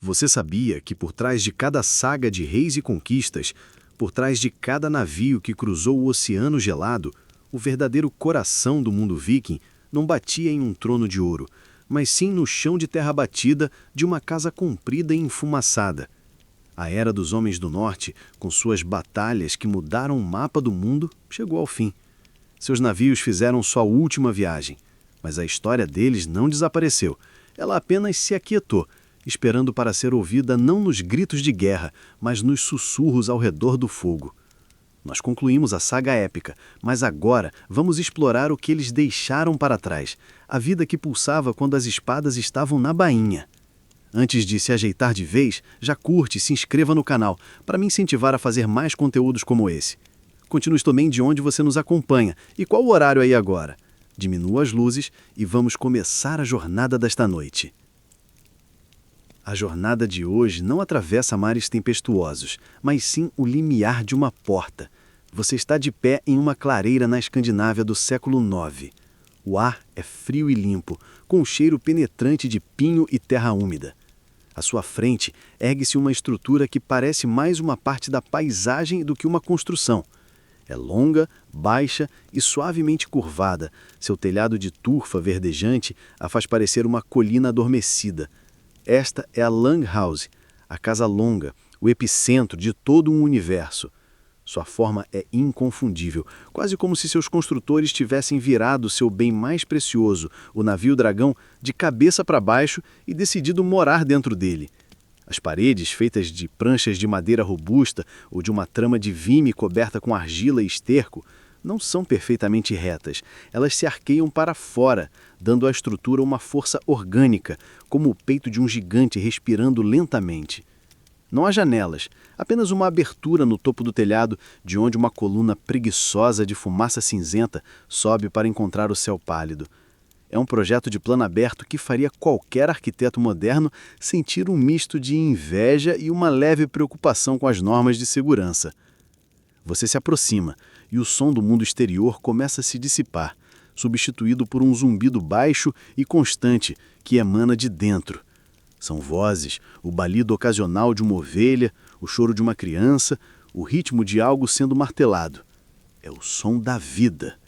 Você sabia que por trás de cada saga de reis e conquistas, por trás de cada navio que cruzou o oceano gelado, o verdadeiro coração do mundo viking não batia em um trono de ouro, mas sim no chão de terra batida de uma casa comprida e enfumaçada. A Era dos Homens do Norte, com suas batalhas que mudaram o mapa do mundo, chegou ao fim. Seus navios fizeram sua última viagem, mas a história deles não desapareceu. Ela apenas se aquietou, esperando para ser ouvida não nos gritos de guerra, mas nos sussurros ao redor do fogo. Nós concluímos a saga épica, mas agora vamos explorar o que eles deixaram para trás, a vida que pulsava quando as espadas estavam na bainha. Antes de se ajeitar de vez, já curte e se inscreva no canal, para me incentivar a fazer mais conteúdos como esse. Continue também de onde você nos acompanha e qual o horário aí agora. Diminua as luzes e vamos começar a jornada desta noite. A jornada de hoje não atravessa mares tempestuosos, mas sim o limiar de uma porta. Você está de pé em uma clareira na Escandinávia do século IX. O ar é frio e limpo, com um cheiro penetrante de pinho e terra úmida. À sua frente, ergue-se uma estrutura que parece mais uma parte da paisagem do que uma construção. É longa, baixa e suavemente curvada. Seu telhado de turfa verdejante a faz parecer uma colina adormecida. Esta é a Langhouse, a casa longa, o epicentro de todo um universo. Sua forma é inconfundível, quase como se seus construtores tivessem virado seu bem mais precioso, o navio dragão, de cabeça para baixo e decidido morar dentro dele. As paredes, feitas de pranchas de madeira robusta ou de uma trama de vime coberta com argila e esterco, não são perfeitamente retas. Elas se arqueiam para fora, dando à estrutura uma força orgânica, como o peito de um gigante respirando lentamente. Não há janelas, apenas uma abertura no topo do telhado, de onde uma coluna preguiçosa de fumaça cinzenta sobe para encontrar o céu pálido. É um projeto de plano aberto que faria qualquer arquiteto moderno sentir um misto de inveja e uma leve preocupação com as normas de segurança. Você se aproxima e o som do mundo exterior começa a se dissipar, substituído por um zumbido baixo e constante que emana de dentro. São vozes, o balido ocasional de uma ovelha, o choro de uma criança, o ritmo de algo sendo martelado. É o som da vida.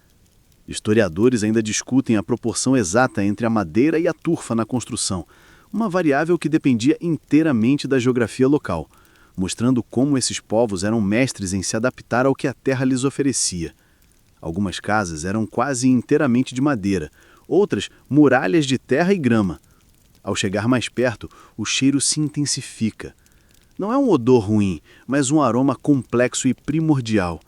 Historiadores ainda discutem a proporção exata entre a madeira e a turfa na construção, uma variável que dependia inteiramente da geografia local, mostrando como esses povos eram mestres em se adaptar ao que a terra lhes oferecia. Algumas casas eram quase inteiramente de madeira, outras muralhas de terra e grama. Ao chegar mais perto, o cheiro se intensifica. Não é um odor ruim, mas um aroma complexo e primordial.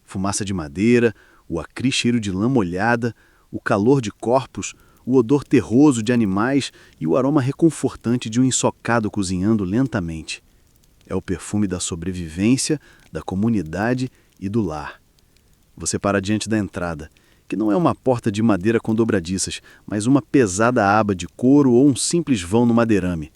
Fumaça de madeira, o acre cheiro de lã molhada, o calor de corpos, o odor terroso de animais e o aroma reconfortante de um ensocado cozinhando lentamente. É o perfume da sobrevivência, da comunidade e do lar. Você para diante da entrada, que não é uma porta de madeira com dobradiças, mas uma pesada aba de couro ou um simples vão no madeirame.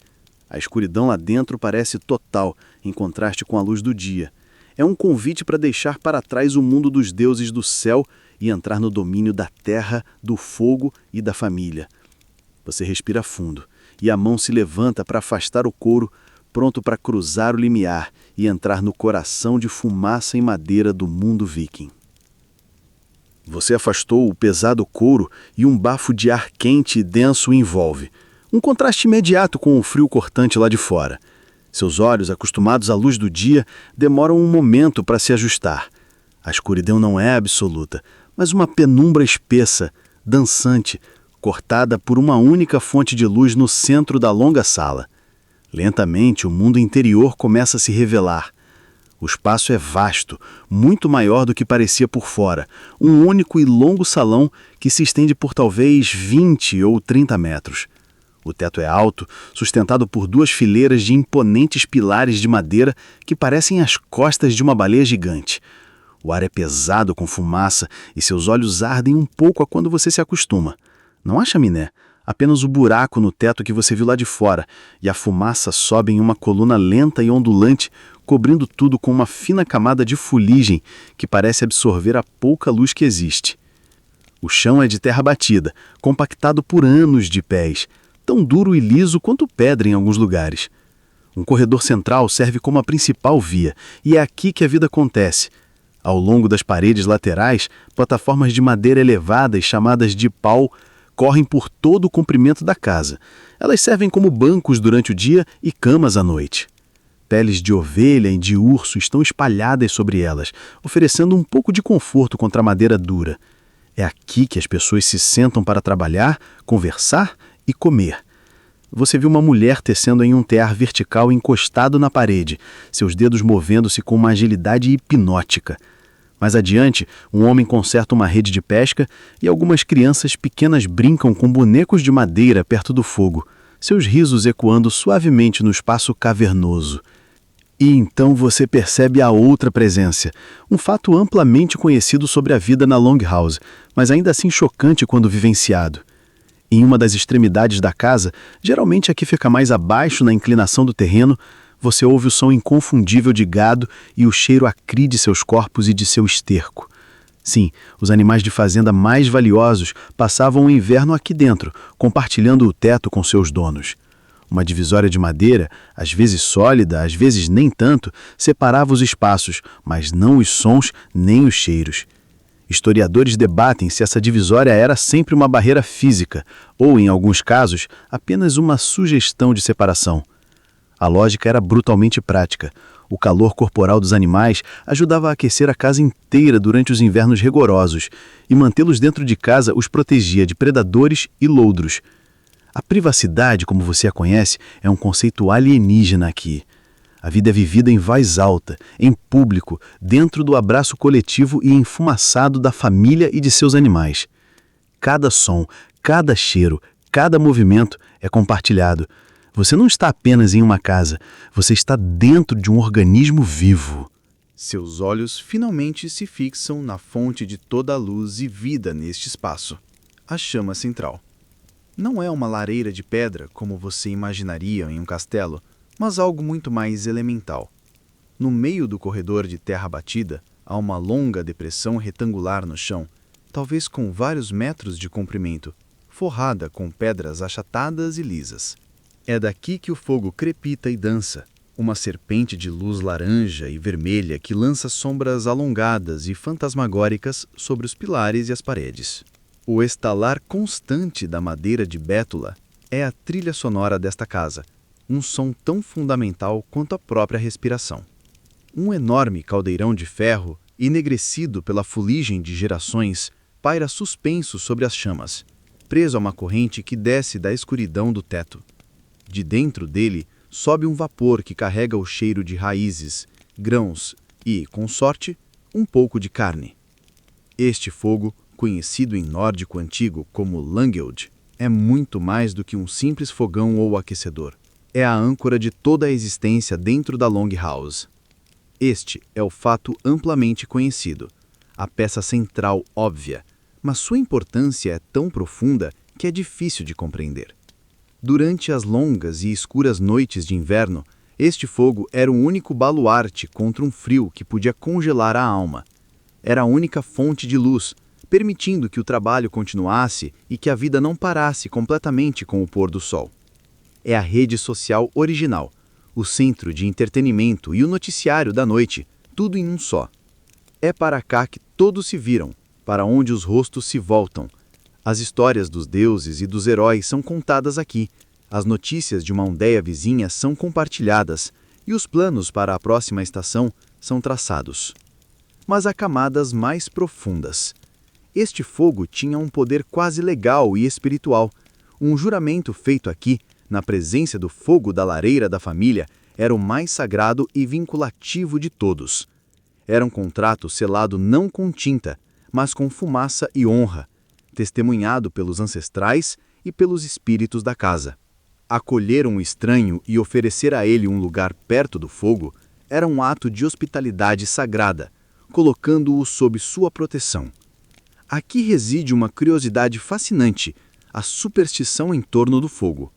A escuridão lá dentro parece total, em contraste com a luz do dia. É um convite para deixar para trás o mundo dos deuses do céu e entrar no domínio da terra, do fogo e da família. Você respira fundo, e a mão se levanta para afastar o couro, pronto para cruzar o limiar e entrar no coração de fumaça e madeira do mundo viking. Você afastou o pesado couro e um bafo de ar quente e denso o envolve. Um contraste imediato com o frio cortante lá de fora. Seus olhos, acostumados à luz do dia, demoram um momento para se ajustar. A escuridão não é absoluta, mas uma penumbra espessa, dançante, cortada por uma única fonte de luz no centro da longa sala. Lentamente, o mundo interior começa a se revelar. O espaço é vasto, muito maior do que parecia por fora, um único e longo salão que se estende por talvez 20 ou 30 metros. O teto é alto, sustentado por duas fileiras de imponentes pilares de madeira que parecem as costas de uma baleia gigante. O ar é pesado com fumaça e seus olhos ardem um pouco a quando você se acostuma. Não há chaminé, apenas o buraco no teto que você viu lá de fora, e a fumaça sobe em uma coluna lenta e ondulante, cobrindo tudo com uma fina camada de fuligem que parece absorver a pouca luz que existe. O chão é de terra batida, compactado por anos de pés, tão duro e liso quanto pedra em alguns lugares. Um corredor central serve como a principal via, e é aqui que a vida acontece. Ao longo das paredes laterais, plataformas de madeira elevadas, chamadas de pau, correm por todo o comprimento da casa. Elas servem como bancos durante o dia e camas à noite. Peles de ovelha e de urso estão espalhadas sobre elas, oferecendo um pouco de conforto contra a madeira dura. É aqui que as pessoas se sentam para trabalhar, conversar e comer. Você viu uma mulher tecendo em um tear vertical encostado na parede, seus dedos movendo-se com uma agilidade hipnótica. Mais adiante, um homem conserta uma rede de pesca e algumas crianças pequenas brincam com bonecos de madeira perto do fogo, seus risos ecoando suavemente no espaço cavernoso. E então você percebe a outra presença, um fato amplamente conhecido sobre a vida na Longhouse, mas ainda assim chocante quando vivenciado. Em uma das extremidades da casa, geralmente a que fica mais abaixo na inclinação do terreno, você ouve o som inconfundível de gado e o cheiro acre de seus corpos e de seu esterco. Sim, os animais de fazenda mais valiosos passavam o inverno aqui dentro, compartilhando o teto com seus donos. Uma divisória de madeira, às vezes sólida, às vezes nem tanto, separava os espaços, mas não os sons nem os cheiros. Historiadores debatem se essa divisória era sempre uma barreira física ou, em alguns casos, apenas uma sugestão de separação. A lógica era brutalmente prática. O calor corporal dos animais ajudava a aquecer a casa inteira durante os invernos rigorosos e mantê-los dentro de casa os protegia de predadores e loudros. A privacidade, como você a conhece, é um conceito alienígena aqui. A vida é vivida em voz alta, em público, dentro do abraço coletivo e enfumaçado da família e de seus animais. Cada som, cada cheiro, cada movimento é compartilhado. Você não está apenas em uma casa, você está dentro de um organismo vivo. Seus olhos finalmente se fixam na fonte de toda a luz e vida neste espaço, a chama central. Não é uma lareira de pedra, como você imaginaria em um castelo, mas algo muito mais elemental. No meio do corredor de terra batida, há uma longa depressão retangular no chão, talvez com vários metros de comprimento, forrada com pedras achatadas e lisas. É daqui que o fogo crepita e dança, uma serpente de luz laranja e vermelha que lança sombras alongadas e fantasmagóricas sobre os pilares e as paredes. O estalar constante da madeira de bétula é a trilha sonora desta casa, um som tão fundamental quanto a própria respiração. Um enorme caldeirão de ferro, enegrecido pela fuligem de gerações, paira suspenso sobre as chamas, preso a uma corrente que desce da escuridão do teto. De dentro dele, sobe um vapor que carrega o cheiro de raízes, grãos e, com sorte, um pouco de carne. Este fogo, conhecido em nórdico antigo como Langeld, é muito mais do que um simples fogão ou aquecedor. É a âncora de toda a existência dentro da Longhouse. Este é o fato amplamente conhecido, a peça central óbvia, mas sua importância é tão profunda que é difícil de compreender. Durante as longas e escuras noites de inverno, este fogo era o único baluarte contra um frio que podia congelar a alma. Era a única fonte de luz, permitindo que o trabalho continuasse e que a vida não parasse completamente com o pôr do sol. É a rede social original, o centro de entretenimento e o noticiário da noite, tudo em um só. É para cá que todos se viram, para onde os rostos se voltam. As histórias dos deuses e dos heróis são contadas aqui, as notícias de uma aldeia vizinha são compartilhadas e os planos para a próxima estação são traçados. Mas há camadas mais profundas. Este fogo tinha um poder quase legal e espiritual. Um juramento feito aqui, na presença do fogo da lareira da família, era o mais sagrado e vinculativo de todos. Era um contrato selado não com tinta, mas com fumaça e honra, testemunhado pelos ancestrais e pelos espíritos da casa. Acolher um estranho e oferecer a ele um lugar perto do fogo era um ato de hospitalidade sagrada, colocando-o sob sua proteção. Aqui reside uma curiosidade fascinante, a superstição em torno do fogo.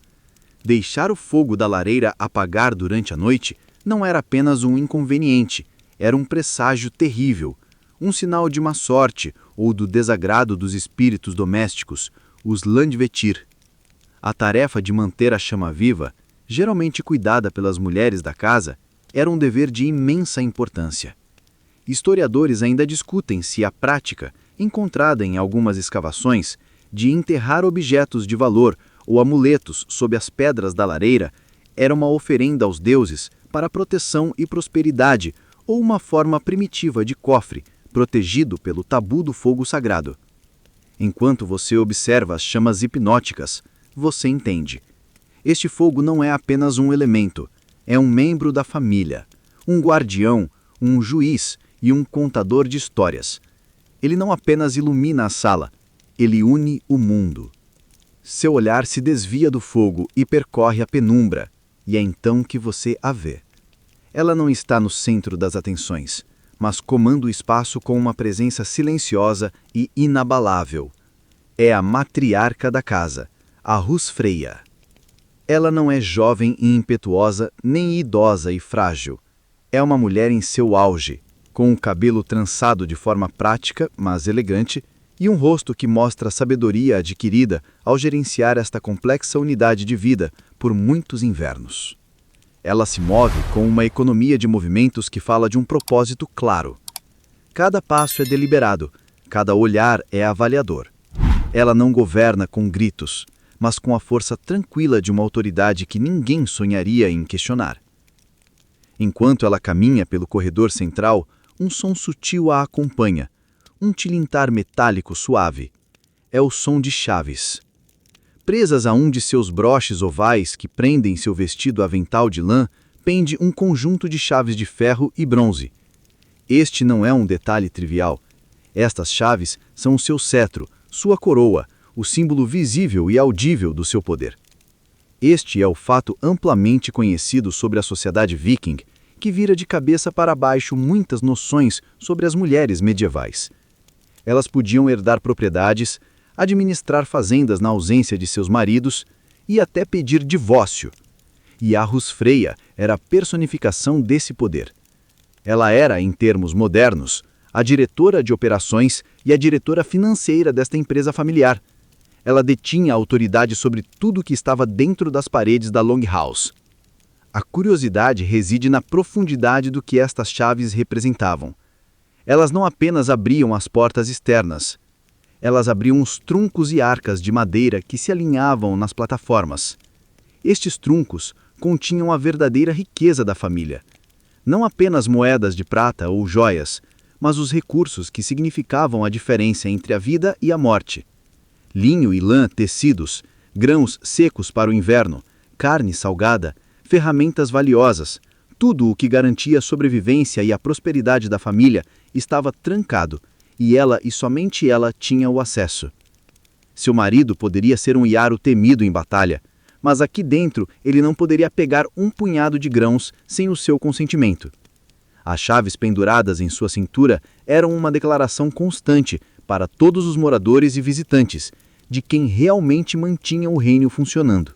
Deixar o fogo da lareira apagar durante a noite não era apenas um inconveniente, era um presságio terrível, um sinal de má sorte ou do desagrado dos espíritos domésticos, os Landvetir. A tarefa de manter a chama viva, geralmente cuidada pelas mulheres da casa, era um dever de imensa importância. Historiadores ainda discutem se a prática, encontrada em algumas escavações, de enterrar objetos de valor ou amuletos sob as pedras da lareira era uma oferenda aos deuses para proteção e prosperidade ou uma forma primitiva de cofre, protegido pelo tabu do fogo sagrado. Enquanto você observa as chamas hipnóticas, você entende. Este fogo não é apenas um elemento, é um membro da família, um guardião, um juiz e um contador de histórias. Ele não apenas ilumina a sala, ele une o mundo. Seu olhar se desvia do fogo e percorre a penumbra, e é então que você a vê. Ela não está no centro das atenções, mas comanda o espaço com uma presença silenciosa e inabalável. É a matriarca da casa, a Húsfreyja. Ela não é jovem e impetuosa, nem idosa e frágil. É uma mulher em seu auge, com o cabelo trançado de forma prática, mas elegante, e um rosto que mostra a sabedoria adquirida ao gerenciar esta complexa unidade de vida por muitos invernos. Ela se move com uma economia de movimentos que fala de um propósito claro. Cada passo é deliberado, cada olhar é avaliador. Ela não governa com gritos, mas com a força tranquila de uma autoridade que ninguém sonharia em questionar. Enquanto ela caminha pelo corredor central, um som sutil a acompanha, um tilintar metálico suave. É o som de chaves. Presas a um de seus broches ovais que prendem seu vestido avental de lã, pende um conjunto de chaves de ferro e bronze. Este não é um detalhe trivial. Estas chaves são o seu cetro, sua coroa, o símbolo visível e audível do seu poder. Este é o fato amplamente conhecido sobre a sociedade viking, que vira de cabeça para baixo muitas noções sobre as mulheres medievais. Elas podiam herdar propriedades, administrar fazendas na ausência de seus maridos e até pedir divórcio. E a Húsfreyja era a personificação desse poder. Ela era, em termos modernos, a diretora de operações e a diretora financeira desta empresa familiar. Ela detinha a autoridade sobre tudo que estava dentro das paredes da Longhouse. A curiosidade reside na profundidade do que estas chaves representavam. Elas não apenas abriam as portas externas. Elas abriam os truncos e arcas de madeira que se alinhavam nas plataformas. Estes truncos continham a verdadeira riqueza da família. Não apenas moedas de prata ou joias, mas os recursos que significavam a diferença entre a vida e a morte. Linho e lã tecidos, grãos secos para o inverno, carne salgada, ferramentas valiosas, tudo o que garantia a sobrevivência e a prosperidade da família estava trancado, e ela e somente ela tinha o acesso. Seu marido poderia ser um iaro temido em batalha, mas aqui dentro ele não poderia pegar um punhado de grãos sem o seu consentimento. As chaves penduradas em sua cintura eram uma declaração constante para todos os moradores e visitantes de quem realmente mantinha o reino funcionando.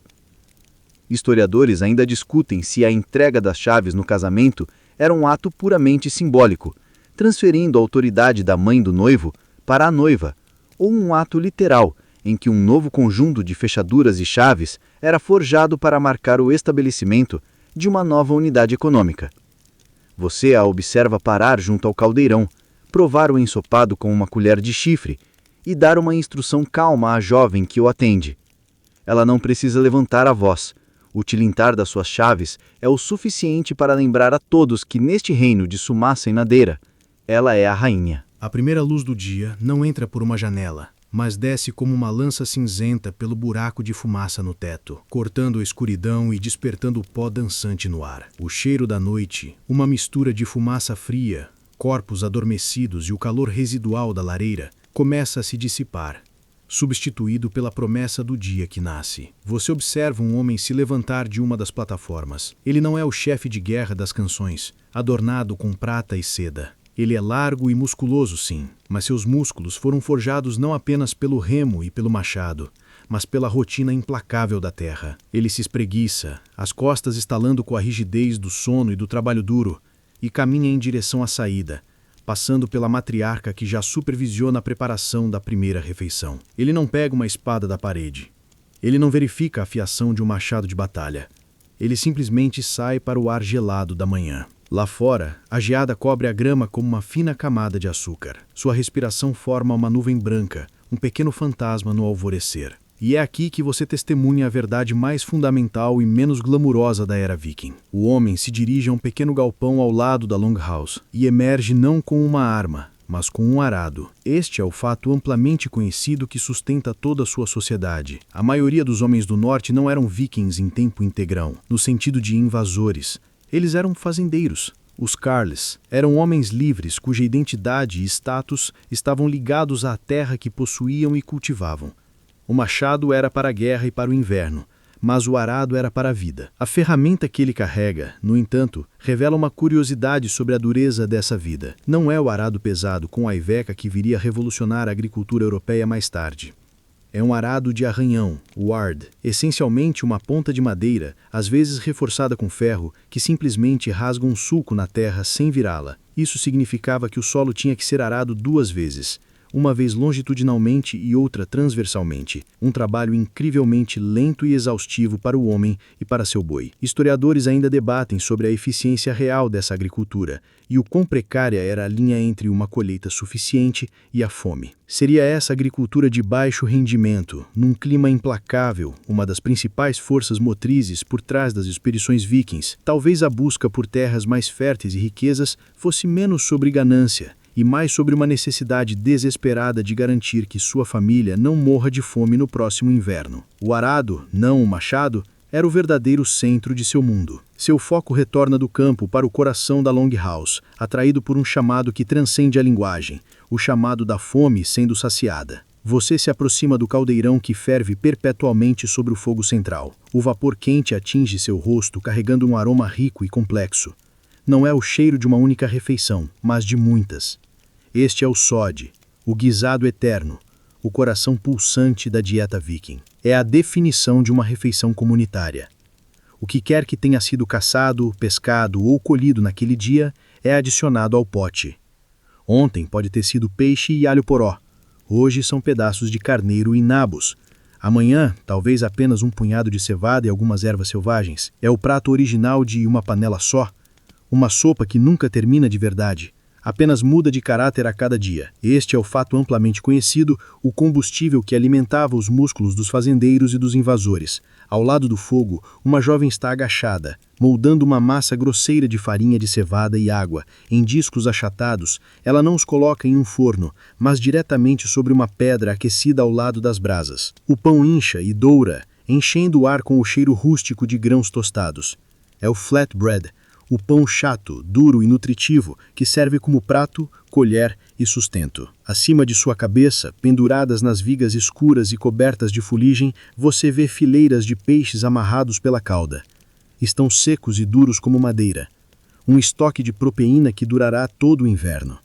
Historiadores ainda discutem se a entrega das chaves no casamento era um ato puramente simbólico, transferindo a autoridade da mãe do noivo para a noiva, ou um ato literal, em que um novo conjunto de fechaduras e chaves era forjado para marcar o estabelecimento de uma nova unidade econômica. Você a observa parar junto ao caldeirão, provar o ensopado com uma colher de chifre e dar uma instrução calma à jovem que o atende. Ela não precisa levantar a voz. O tilintar das suas chaves é o suficiente para lembrar a todos que neste reino de Sumaça e Nadeira, ela é a rainha. A primeira luz do dia não entra por uma janela, mas desce como uma lança cinzenta pelo buraco de fumaça no teto, cortando a escuridão e despertando o pó dançante no ar. O cheiro da noite, uma mistura de fumaça fria, corpos adormecidos e o calor residual da lareira, começa a se dissipar, substituído pela promessa do dia que nasce. Você observa um homem se levantar de uma das plataformas. Ele não é o chefe de guerra das canções, adornado com prata e seda. Ele é largo e musculoso, sim, mas seus músculos foram forjados não apenas pelo remo e pelo machado, mas pela rotina implacável da terra. Ele se espreguiça, as costas estalando com a rigidez do sono e do trabalho duro, e caminha em direção à saída, passando pela matriarca que já supervisiona a preparação da primeira refeição. Ele não pega uma espada da parede. Ele não verifica a afiação de um machado de batalha. Ele simplesmente sai para o ar gelado da manhã. Lá fora, a geada cobre a grama como uma fina camada de açúcar. Sua respiração forma uma nuvem branca, um pequeno fantasma no alvorecer. E é aqui que você testemunha a verdade mais fundamental e menos glamurosa da era viking. O homem se dirige a um pequeno galpão ao lado da Longhouse e emerge não com uma arma, mas com um arado. Este é o fato amplamente conhecido que sustenta toda a sua sociedade. A maioria dos homens do norte não eram vikings em tempo integral, no sentido de invasores. Eles eram fazendeiros. Os Carles eram homens livres cuja identidade e status estavam ligados à terra que possuíam e cultivavam. O machado era para a guerra e para o inverno, mas o arado era para a vida. A ferramenta que ele carrega, no entanto, revela uma curiosidade sobre a dureza dessa vida. Não é o arado pesado com a iveca que viria a revolucionar a agricultura europeia mais tarde. É um arado de arranhão, ward, essencialmente uma ponta de madeira, às vezes reforçada com ferro, que simplesmente rasga um sulco na terra sem virá-la. Isso significava que o solo tinha que ser arado 2 vezes. Uma vez longitudinalmente e outra transversalmente, um trabalho incrivelmente lento e exaustivo para o homem e para seu boi. Historiadores ainda debatem sobre a eficiência real dessa agricultura e o quão precária era a linha entre uma colheita suficiente e a fome. Seria essa agricultura de baixo rendimento, num clima implacável, uma das principais forças motrizes por trás das expedições vikings. Talvez a busca por terras mais férteis e riquezas fosse menos sobre ganância e mais sobre uma necessidade desesperada de garantir que sua família não morra de fome no próximo inverno. O arado, não o machado, era o verdadeiro centro de seu mundo. Seu foco retorna do campo para o coração da Longhouse, atraído por um chamado que transcende a linguagem, o chamado da fome sendo saciada. Você se aproxima do caldeirão que ferve perpetualmente sobre o fogo central. O vapor quente atinge seu rosto carregando um aroma rico e complexo. Não é o cheiro de uma única refeição, mas de muitas. Este é o sod, o guisado eterno, o coração pulsante da dieta viking. É a definição de uma refeição comunitária. O que quer que tenha sido caçado, pescado ou colhido naquele dia é adicionado ao pote. Ontem pode ter sido peixe e alho poró. Hoje são pedaços de carneiro e nabos. Amanhã, talvez apenas um punhado de cevada e algumas ervas selvagens. É o prato original de uma panela só. Uma sopa que nunca termina de verdade. Apenas muda de caráter a cada dia. Este é o fato amplamente conhecido, o combustível que alimentava os músculos dos fazendeiros e dos invasores. Ao lado do fogo, uma jovem está agachada, moldando uma massa grosseira de farinha de cevada e água. Em discos achatados, ela não os coloca em um forno, mas diretamente sobre uma pedra aquecida ao lado das brasas. O pão incha e doura, enchendo o ar com o cheiro rústico de grãos tostados. É o flatbread, o pão chato, duro e nutritivo, que serve como prato, colher e sustento. Acima de sua cabeça, penduradas nas vigas escuras e cobertas de fuligem, você vê fileiras de peixes amarrados pela cauda. Estão secos e duros como madeira. Um estoque de proteína que durará todo o inverno.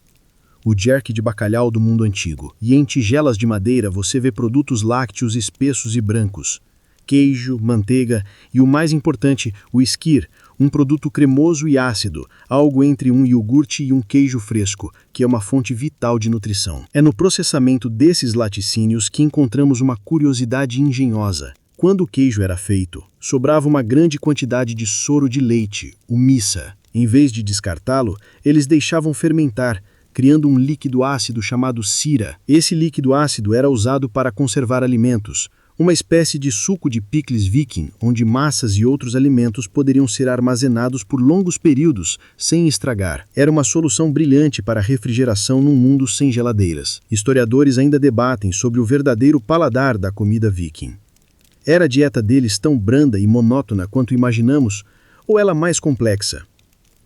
O jerky de bacalhau do mundo antigo. E em tigelas de madeira você vê produtos lácteos espessos e brancos. Queijo, manteiga e, o mais importante, o skyr, um produto cremoso e ácido, algo entre um iogurte e um queijo fresco, que é uma fonte vital de nutrição. É no processamento desses laticínios que encontramos uma curiosidade engenhosa. Quando o queijo era feito, sobrava uma grande quantidade de soro de leite, o missa. Em vez de descartá-lo, eles deixavam fermentar, criando um líquido ácido chamado sira. Esse líquido ácido era usado para conservar alimentos, uma espécie de suco de picles viking, onde massas e outros alimentos poderiam ser armazenados por longos períodos, sem estragar. Era uma solução brilhante para a refrigeração num mundo sem geladeiras. Historiadores ainda debatem sobre o verdadeiro paladar da comida viking. Era a dieta deles tão branda e monótona quanto imaginamos, ou ela mais complexa?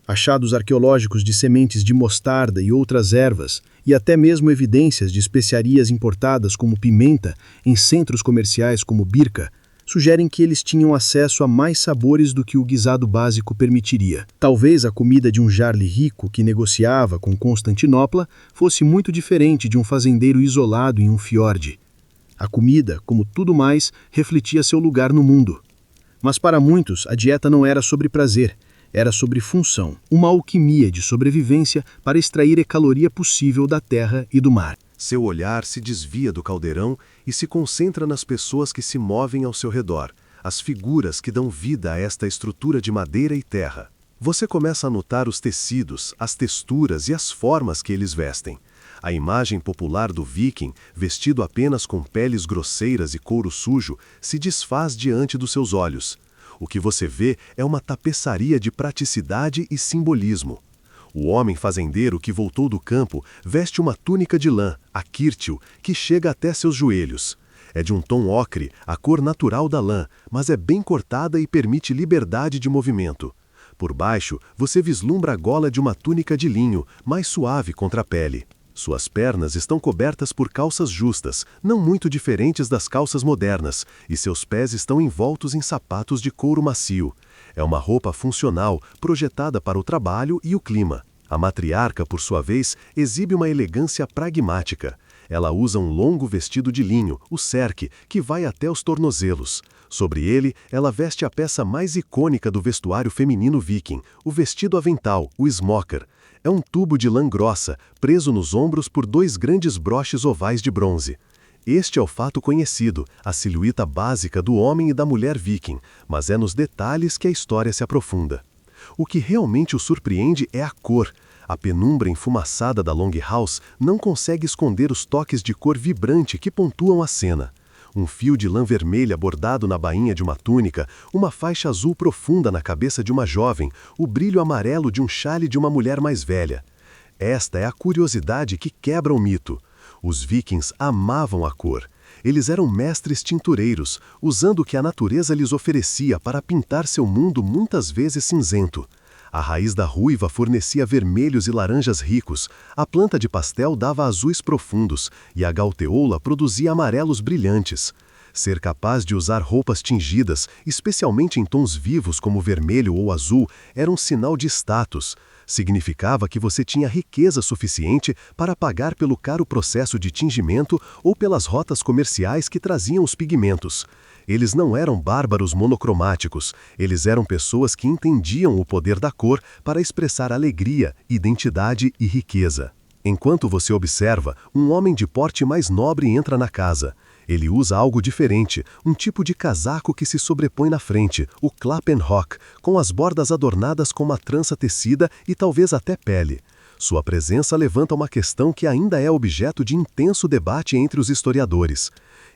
Achados arqueológicos de sementes de mostarda e outras ervas, e até mesmo evidências de especiarias importadas como pimenta em centros comerciais como Birka, sugerem que eles tinham acesso a mais sabores do que o guisado básico permitiria. Talvez a comida de um jarle rico que negociava com Constantinopla fosse muito diferente de um fazendeiro isolado em um fiorde. A comida, como tudo mais, refletia seu lugar no mundo. Mas para muitos, a dieta não era sobre prazer, era sobre função, uma alquimia de sobrevivência para extrair a caloria possível da terra e do mar. Seu olhar se desvia do caldeirão e se concentra nas pessoas que se movem ao seu redor. as figuras que dão vida a esta estrutura de madeira e terra. Você começa a notar os tecidos, as texturas e as formas que eles vestem. A imagem popular do viking, vestido apenas com peles grosseiras e couro sujo, se desfaz diante dos seus olhos. O que você vê é uma tapeçaria de praticidade e simbolismo. O homem fazendeiro que voltou do campo veste uma túnica de lã, a kirtil, que chega até seus joelhos. É de um tom ocre, a cor natural da lã, mas é bem cortada e permite liberdade de movimento. Por baixo, você vislumbra a gola de uma túnica de linho, mais suave contra a pele. Suas pernas estão cobertas por calças justas, não muito diferentes das calças modernas, e seus pés estão envoltos em sapatos de couro macio. É uma roupa funcional, projetada para o trabalho e o clima. A matriarca, por sua vez, exibe uma elegância pragmática. Ela usa um longo vestido de linho, o cerque, que vai até os tornozelos. Sobre ele, ela veste a peça mais icônica do vestuário feminino viking, o vestido avental, o smoker. É um tubo de lã grossa, preso nos ombros por 2 grandes broches ovais de bronze. Este é o fato conhecido, a silhueta básica do homem e da mulher viking, mas é nos detalhes que a história se aprofunda. O que realmente o surpreende é a cor. A penumbra enfumaçada da Longhouse não consegue esconder os toques de cor vibrante que pontuam a cena. Um fio de lã vermelha bordado na bainha de uma túnica, uma faixa azul profunda na cabeça de uma jovem, o brilho amarelo de um chale de uma mulher mais velha. Esta é a curiosidade que quebra o mito. Os vikings amavam a cor. Eles eram mestres tintureiros, usando o que a natureza lhes oferecia para pintar seu mundo muitas vezes cinzento. A raiz da ruiva fornecia vermelhos e laranjas ricos, a planta de pastel dava azuis profundos e a galteola produzia amarelos brilhantes. Ser capaz de usar roupas tingidas, especialmente em tons vivos como vermelho ou azul, era um sinal de status. Significava que você tinha riqueza suficiente para pagar pelo caro processo de tingimento ou pelas rotas comerciais que traziam os pigmentos. Eles não eram bárbaros monocromáticos, eles eram pessoas que entendiam o poder da cor para expressar alegria, identidade e riqueza. Enquanto você observa, um homem de porte mais nobre entra na casa. Ele usa algo diferente, um tipo de casaco que se sobrepõe na frente, o Klappenrock, com as bordas adornadas com uma trança tecida e talvez até pele. Sua presença levanta uma questão que ainda é objeto de intenso debate entre os historiadores.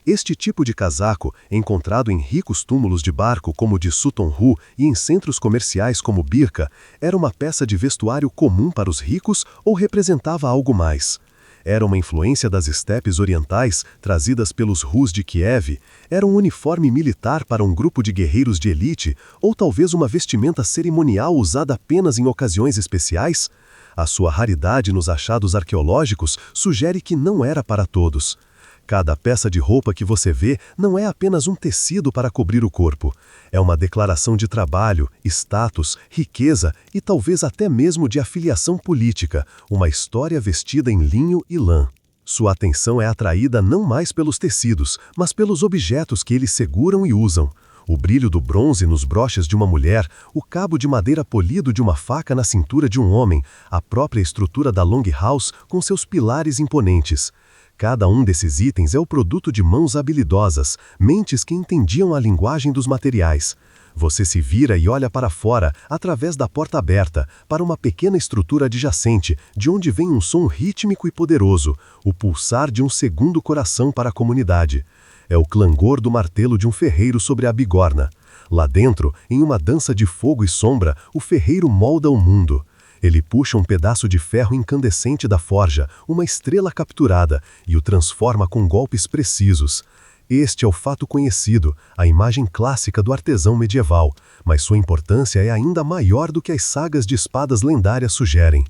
Este tipo de casaco, encontrado em ricos túmulos de barco como o de Sutton Hoo e em centros comerciais como Birka, era uma peça de vestuário comum para os ricos ou representava algo mais? Era uma influência das estepes orientais, trazidas pelos Rus de Kiev? Era um uniforme militar para um grupo de guerreiros de elite? Ou talvez uma vestimenta cerimonial usada apenas em ocasiões especiais? A sua raridade nos achados arqueológicos sugere que não era para todos. Cada peça de roupa que você vê não é apenas um tecido para cobrir o corpo. É uma declaração de trabalho, status, riqueza e talvez até mesmo de afiliação política, uma história vestida em linho e lã. Sua atenção é atraída não mais pelos tecidos, mas pelos objetos que eles seguram e usam. O brilho do bronze nos broches de uma mulher, o cabo de madeira polido de uma faca na cintura de um homem, a própria estrutura da Longhouse com seus pilares imponentes. Cada um desses itens é o produto de mãos habilidosas, mentes que entendiam a linguagem dos materiais. Você se vira e olha para fora, através da porta aberta, para uma pequena estrutura adjacente, de onde vem um som rítmico e poderoso, o pulsar de um segundo coração para a comunidade. É o clangor do martelo de um ferreiro sobre a bigorna. Lá dentro, em uma dança de fogo e sombra, o ferreiro molda o mundo. Ele puxa um pedaço de ferro incandescente da forja, uma estrela capturada, e o transforma com golpes precisos. Este é o fato conhecido, a imagem clássica do artesão medieval, mas sua importância é ainda maior do que as sagas de espadas lendárias sugerem.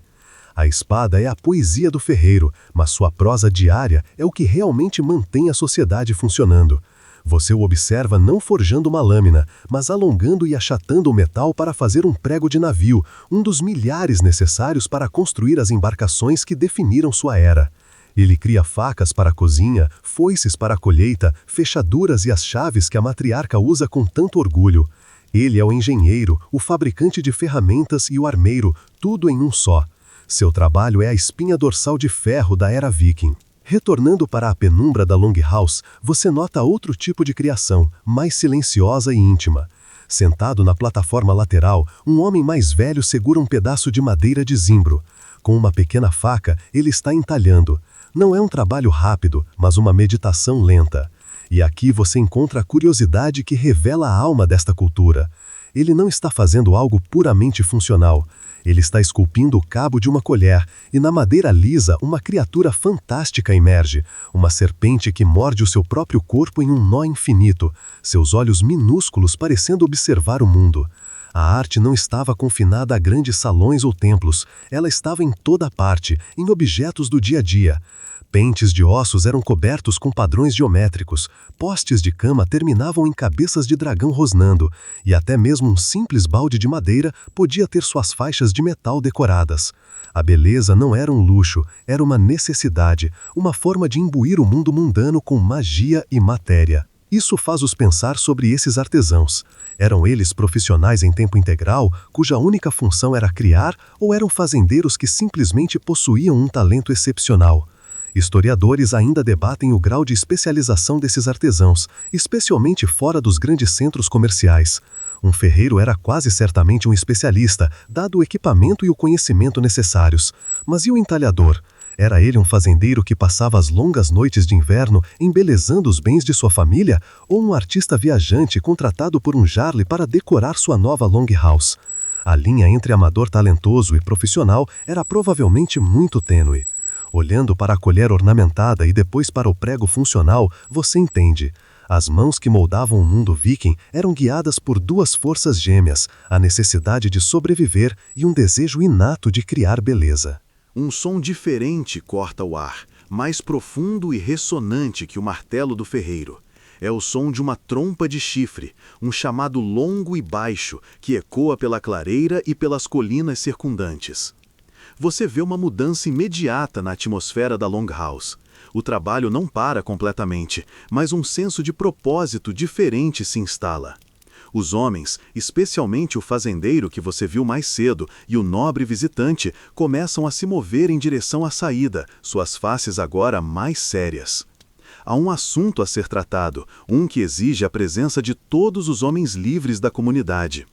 A espada é a poesia do ferreiro, mas sua prosa diária é o que realmente mantém a sociedade funcionando. Você o observa não forjando uma lâmina, mas alongando e achatando o metal para fazer um prego de navio, um dos milhares necessários para construir as embarcações que definiram sua era. Ele cria facas para a cozinha, foices para a colheita, fechaduras e as chaves que a matriarca usa com tanto orgulho. Ele é o engenheiro, o fabricante de ferramentas e o armeiro, tudo em um só. Seu trabalho é a espinha dorsal de ferro da era viking. Retornando para a penumbra da Longhouse, você nota outro tipo de criação, mais silenciosa e íntima. Sentado na plataforma lateral, um homem mais velho segura um pedaço de madeira de zimbro. Com uma pequena faca, ele está entalhando. Não é um trabalho rápido, mas uma meditação lenta. E aqui você encontra a curiosidade que revela a alma desta cultura. Ele não está fazendo algo puramente funcional. Ele está esculpindo o cabo de uma colher, e na madeira lisa uma criatura fantástica emerge, uma serpente que morde o seu próprio corpo em um nó infinito, seus olhos minúsculos parecendo observar o mundo. A arte não estava confinada a grandes salões ou templos, ela estava em toda parte, em objetos do dia a dia. Pentes de ossos eram cobertos com padrões geométricos, postes de cama terminavam em cabeças de dragão rosnando, e até mesmo um simples balde de madeira podia ter suas faixas de metal decoradas. A beleza não era um luxo, era uma necessidade, uma forma de imbuir o mundo mundano com magia e matéria. Isso faz-os pensar sobre esses artesãos. Eram eles profissionais em tempo integral, cuja única função era criar, ou eram fazendeiros que simplesmente possuíam um talento excepcional? Historiadores ainda debatem o grau de especialização desses artesãos, especialmente fora dos grandes centros comerciais. Um ferreiro era quase certamente um especialista, dado o equipamento e o conhecimento necessários. Mas e o entalhador? Era ele um fazendeiro que passava as longas noites de inverno embelezando os bens de sua família, ou um artista viajante contratado por um jarle para decorar sua nova longhouse? A linha entre amador talentoso e profissional era provavelmente muito tênue. Olhando para a colher ornamentada e depois para o prego funcional, você entende. As mãos que moldavam o mundo viking eram guiadas por duas forças gêmeas, a necessidade de sobreviver e um desejo inato de criar beleza. Um som diferente corta o ar, mais profundo e ressonante que o martelo do ferreiro. É o som de uma trompa de chifre, um chamado longo e baixo, que ecoa pela clareira e pelas colinas circundantes. Você vê uma mudança imediata na atmosfera da Longhouse. O trabalho não para completamente, mas um senso de propósito diferente se instala. Os homens, especialmente o fazendeiro que você viu mais cedo e o nobre visitante, começam a se mover em direção à saída, suas faces agora mais sérias. Há um assunto a ser tratado, um que exige a presença de todos os homens livres da comunidade.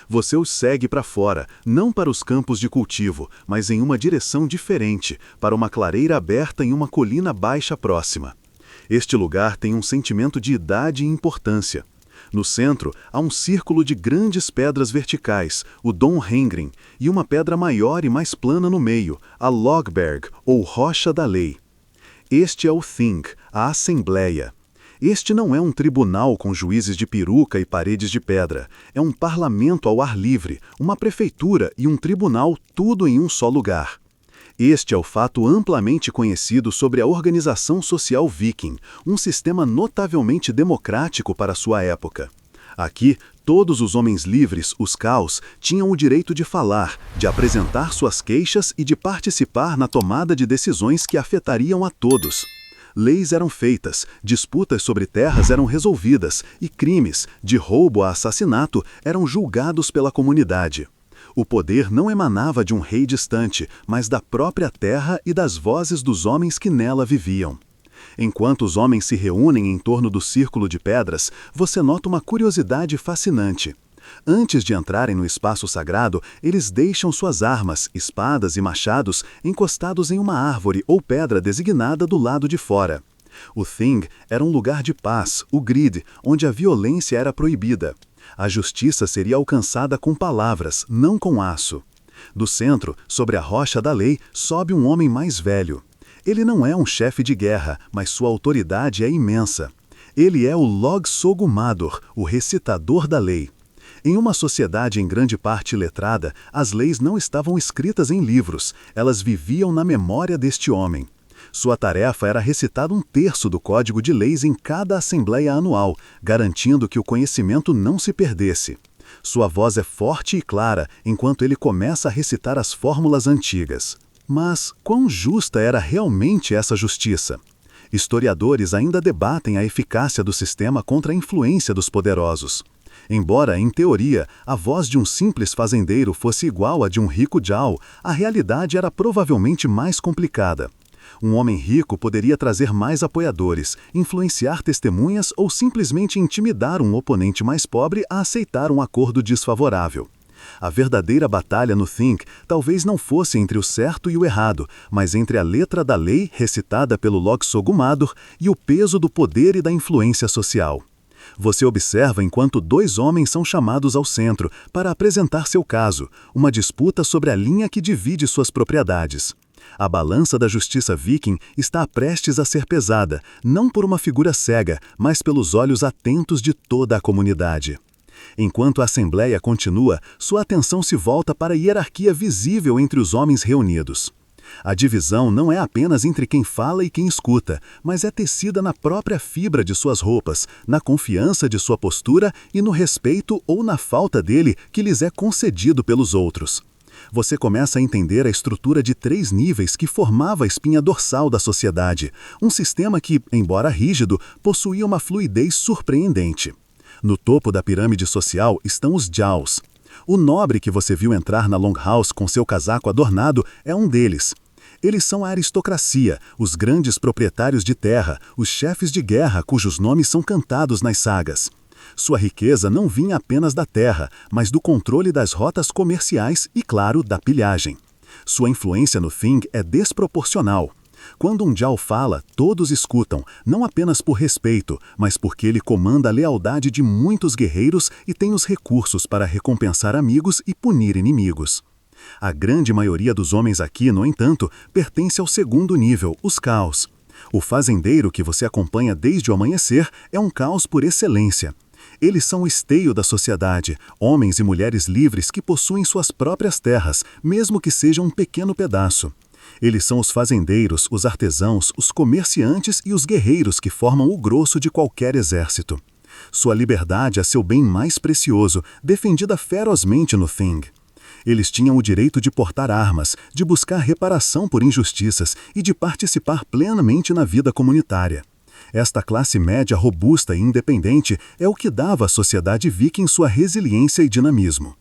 Você os segue para fora, não para os campos de cultivo, mas em uma direção diferente, para uma clareira aberta em uma colina baixa próxima. Este lugar tem um sentimento de idade e importância. No centro, há um círculo de grandes pedras verticais, o Dom Hengrin, e uma pedra maior e mais plana no meio, a Logberg, ou Rocha da Lei. Este é o Thing, a Assembleia. Este não é um tribunal com juízes de peruca e paredes de pedra. É um parlamento ao ar livre, uma prefeitura e um tribunal, tudo em um só lugar. Este é o fato amplamente conhecido sobre a organização social viking, um sistema notavelmente democrático para sua época. Aqui, todos os homens livres, os caos, tinham o direito de falar, de apresentar suas queixas e de participar na tomada de decisões que afetariam a todos. Leis eram feitas, disputas sobre terras eram resolvidas e crimes, de roubo a assassinato, eram julgados pela comunidade. O poder não emanava de um rei distante, mas da própria terra e das vozes dos homens que nela viviam. Enquanto os homens se reúnem em torno do círculo de pedras, você nota uma curiosidade fascinante. Antes de entrarem no espaço sagrado, eles deixam suas armas, espadas e machados encostados em uma árvore ou pedra designada do lado de fora. O Thing era um lugar de paz, o Grid, onde a violência era proibida. A justiça seria alcançada com palavras, não com aço. Do centro, sobre a rocha da lei, sobe um homem mais velho. Ele não é um chefe de guerra, mas sua autoridade é imensa. Ele é o Log Sogumador, o recitador da lei. Em uma sociedade em grande parte letrada, as leis não estavam escritas em livros, elas viviam na memória deste homem. Sua tarefa era recitar um terço do código de leis em cada assembleia anual, garantindo que o conhecimento não se perdesse. Sua voz é forte e clara, enquanto ele começa a recitar as fórmulas antigas. Mas quão justa era realmente essa justiça? Historiadores ainda debatem a eficácia do sistema contra a influência dos poderosos. Embora, em teoria, a voz de um simples fazendeiro fosse igual à de um rico Jarl, a realidade era provavelmente mais complicada. Um homem rico poderia trazer mais apoiadores, influenciar testemunhas ou simplesmente intimidar um oponente mais pobre a aceitar um acordo desfavorável. A verdadeira batalha no Thing talvez não fosse entre o certo e o errado, mas entre a letra da lei recitada pelo Log Sogumador e o peso do poder e da influência social. Você observa enquanto dois homens são chamados ao centro para apresentar seu caso, uma disputa sobre a linha que divide suas propriedades. A balança da justiça viking está prestes a ser pesada, não por uma figura cega, mas pelos olhos atentos de toda a comunidade. Enquanto a assembleia continua, sua atenção se volta para a hierarquia visível entre os homens reunidos. A divisão não é apenas entre quem fala e quem escuta, mas é tecida na própria fibra de suas roupas, na confiança de sua postura e no respeito ou na falta dele que lhes é concedido pelos outros. Você começa a entender a estrutura de 3 níveis que formava a espinha dorsal da sociedade, um sistema que, embora rígido, possuía uma fluidez surpreendente. No topo da pirâmide social estão os Jaws. O nobre que você viu entrar na Longhouse com seu casaco adornado é um deles. Eles são a aristocracia, os grandes proprietários de terra, os chefes de guerra cujos nomes são cantados nas sagas. Sua riqueza não vinha apenas da terra, mas do controle das rotas comerciais e, claro, da pilhagem. Sua influência no Thing é desproporcional. Quando um Jarl fala, todos escutam, não apenas por respeito, mas porque ele comanda a lealdade de muitos guerreiros e tem os recursos para recompensar amigos e punir inimigos. A grande maioria dos homens aqui, no entanto, pertence ao segundo nível, os Caos. O fazendeiro que você acompanha desde o amanhecer é um caos por excelência. Eles são o esteio da sociedade, homens e mulheres livres que possuem suas próprias terras, mesmo que seja um pequeno pedaço. Eles são os fazendeiros, os artesãos, os comerciantes e os guerreiros que formam o grosso de qualquer exército. Sua liberdade é seu bem mais precioso, defendida ferozmente no Thing. Eles tinham o direito de portar armas, de buscar reparação por injustiças e de participar plenamente na vida comunitária. Esta classe média robusta e independente é o que dava à sociedade viking sua resiliência e dinamismo.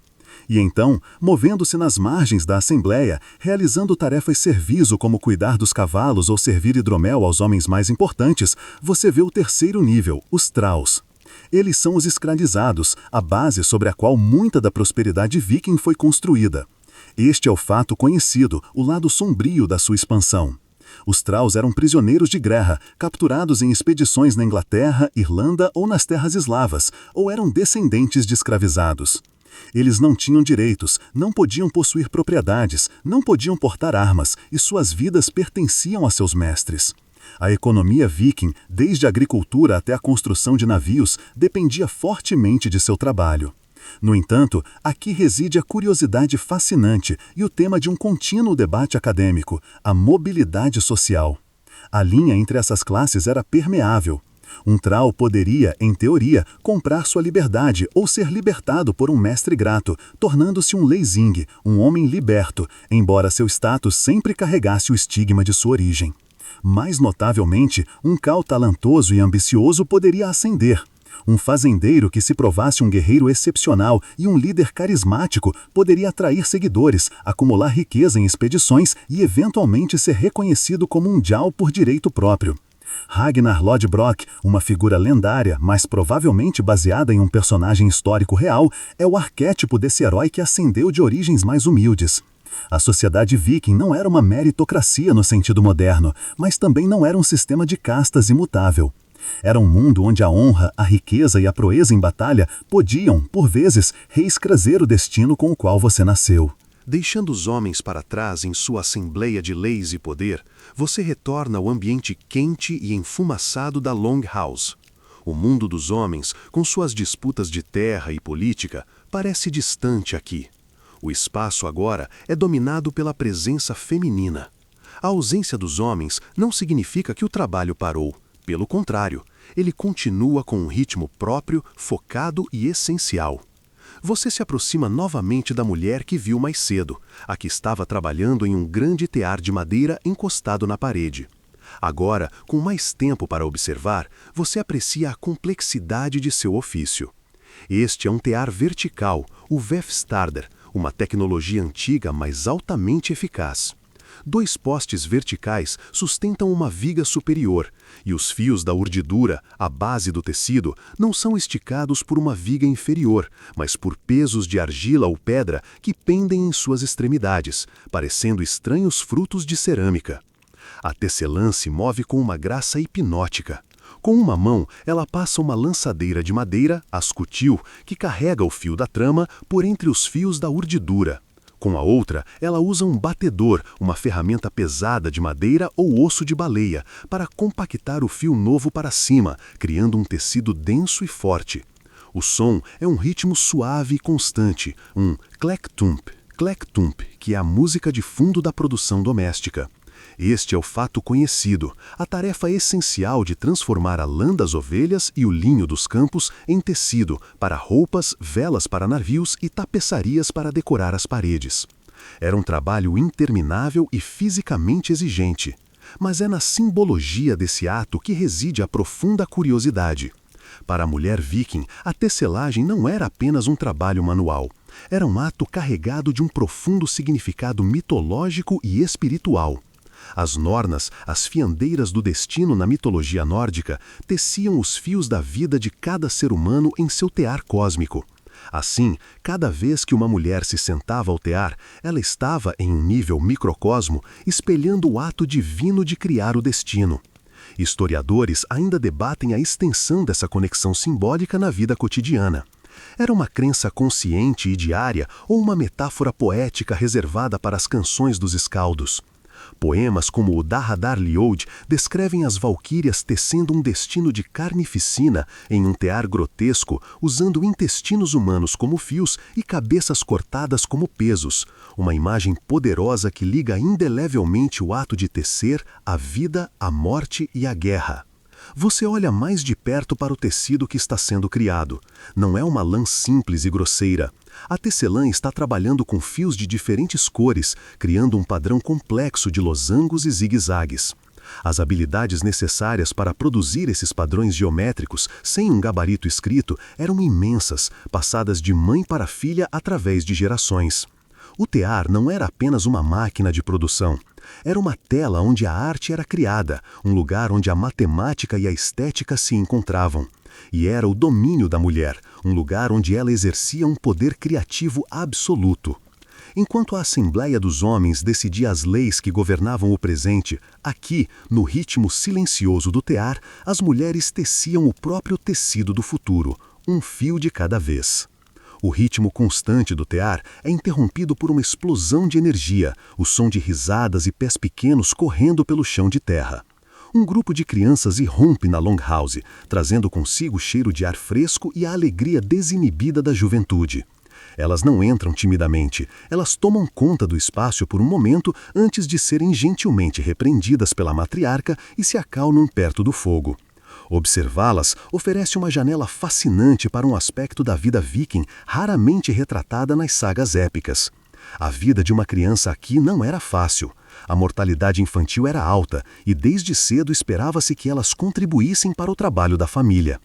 E então, movendo-se nas margens da assembleia, realizando tarefas serviço como cuidar dos cavalos ou servir hidromel aos homens mais importantes, você vê o terceiro nível, os Thralls. Eles são os escravizados, a base sobre a qual muita da prosperidade viking foi construída. Este é o fato conhecido, o lado sombrio da sua expansão. Os Thralls eram prisioneiros de guerra, capturados em expedições na Inglaterra, Irlanda ou nas terras eslavas, ou eram descendentes de escravizados. Eles não tinham direitos, não podiam possuir propriedades, não podiam portar armas, e suas vidas pertenciam a seus mestres. A economia viking, desde a agricultura até a construção de navios, dependia fortemente de seu trabalho. No entanto, aqui reside a curiosidade fascinante e o tema de um contínuo debate acadêmico, a mobilidade social. A linha entre essas classes era permeável. Um Thrall poderia, em teoria, comprar sua liberdade ou ser libertado por um mestre grato, tornando-se um Leising, um homem liberto, embora seu status sempre carregasse o estigma de sua origem. Mais notavelmente, um Khal talentoso e ambicioso poderia ascender. Um fazendeiro que se provasse um guerreiro excepcional e um líder carismático poderia atrair seguidores, acumular riqueza em expedições e eventualmente ser reconhecido como um Jarl por direito próprio. Ragnar Lodbrok, uma figura lendária, mas provavelmente baseada em um personagem histórico real, é o arquétipo desse herói que ascendeu de origens mais humildes. A sociedade viking não era uma meritocracia no sentido moderno, mas também não era um sistema de castas imutável. Era um mundo onde a honra, a riqueza e a proeza em batalha podiam, por vezes, reescrever o destino com o qual você nasceu. Deixando os homens para trás em sua assembleia de leis e poder, você retorna ao ambiente quente e enfumaçado da Longhouse. O mundo dos homens, com suas disputas de terra e política, parece distante aqui. O espaço agora é dominado pela presença feminina. A ausência dos homens não significa que o trabalho parou. Pelo contrário, ele continua com um ritmo próprio, focado e essencial. Você se aproxima novamente da mulher que viu mais cedo, a que estava trabalhando em um grande tear de madeira encostado na parede. Agora, com mais tempo para observar, você aprecia a complexidade de seu ofício. Este é um tear vertical, o Vefstarder, uma tecnologia antiga, mas altamente eficaz. 2 postes verticais sustentam uma viga superior, e os fios da urdidura, a base do tecido, não são esticados por uma viga inferior, mas por pesos de argila ou pedra que pendem em suas extremidades, parecendo estranhos frutos de cerâmica. A tecelã se move com uma graça hipnótica. Com uma mão, ela passa uma lançadeira de madeira, ascutil, que carrega o fio da trama por entre os fios da urdidura. Com a outra, ela usa um batedor, uma ferramenta pesada de madeira ou osso de baleia, para compactar o fio novo para cima, criando um tecido denso e forte. O som é um ritmo suave e constante, um clec-tump, que é a música de fundo da produção doméstica. Este é o fato conhecido, a tarefa essencial de transformar a lã das ovelhas e o linho dos campos em tecido para roupas, velas para navios e tapeçarias para decorar as paredes. Era um trabalho interminável e fisicamente exigente. Mas é na simbologia desse ato que reside a profunda curiosidade. Para a mulher viking, a tecelagem não era apenas um trabalho manual. Era um ato carregado de um profundo significado mitológico e espiritual. As Nornas, as fiandeiras do destino na mitologia nórdica, teciam os fios da vida de cada ser humano em seu tear cósmico. Assim, cada vez que uma mulher se sentava ao tear, ela estava, em um nível microcosmo, espelhando o ato divino de criar o destino. Historiadores ainda debatem a extensão dessa conexão simbólica na vida cotidiana. Era uma crença consciente e diária ou uma metáfora poética reservada para as canções dos escaldos? Poemas como o Dahadar Liod descrevem as valquírias tecendo um destino de carnificina em um tear grotesco, usando intestinos humanos como fios e cabeças cortadas como pesos, uma imagem poderosa que liga indelevelmente o ato de tecer, a vida, a morte e a guerra. Você olha mais de perto para o tecido que está sendo criado. Não é uma lã simples e grosseira. A tecelã está trabalhando com fios de diferentes cores, criando um padrão complexo de losangos e zigue-zagues. As habilidades necessárias para produzir esses padrões geométricos sem um gabarito escrito eram imensas, passadas de mãe para filha através de gerações. O tear não era apenas uma máquina de produção. Era uma tela onde a arte era criada, um lugar onde a matemática e a estética se encontravam. E era o domínio da mulher, um lugar onde ela exercia um poder criativo absoluto. Enquanto a Assembleia dos Homens decidia as leis que governavam o presente, aqui, no ritmo silencioso do tear, as mulheres teciam o próprio tecido do futuro, um fio de cada vez. O ritmo constante do tear é interrompido por uma explosão de energia, o som de risadas e pés pequenos correndo pelo chão de terra. Um grupo de crianças irrompe na Longhouse, trazendo consigo o cheiro de ar fresco e a alegria desinibida da juventude. Elas não entram timidamente, elas tomam conta do espaço por um momento antes de serem gentilmente repreendidas pela matriarca e se acalmam perto do fogo. Observá-las oferece uma janela fascinante para um aspecto da vida viking raramente retratada nas sagas épicas. A vida de uma criança aqui não era fácil. A mortalidade infantil era alta e desde cedo esperava-se que elas contribuíssem para o trabalho da família.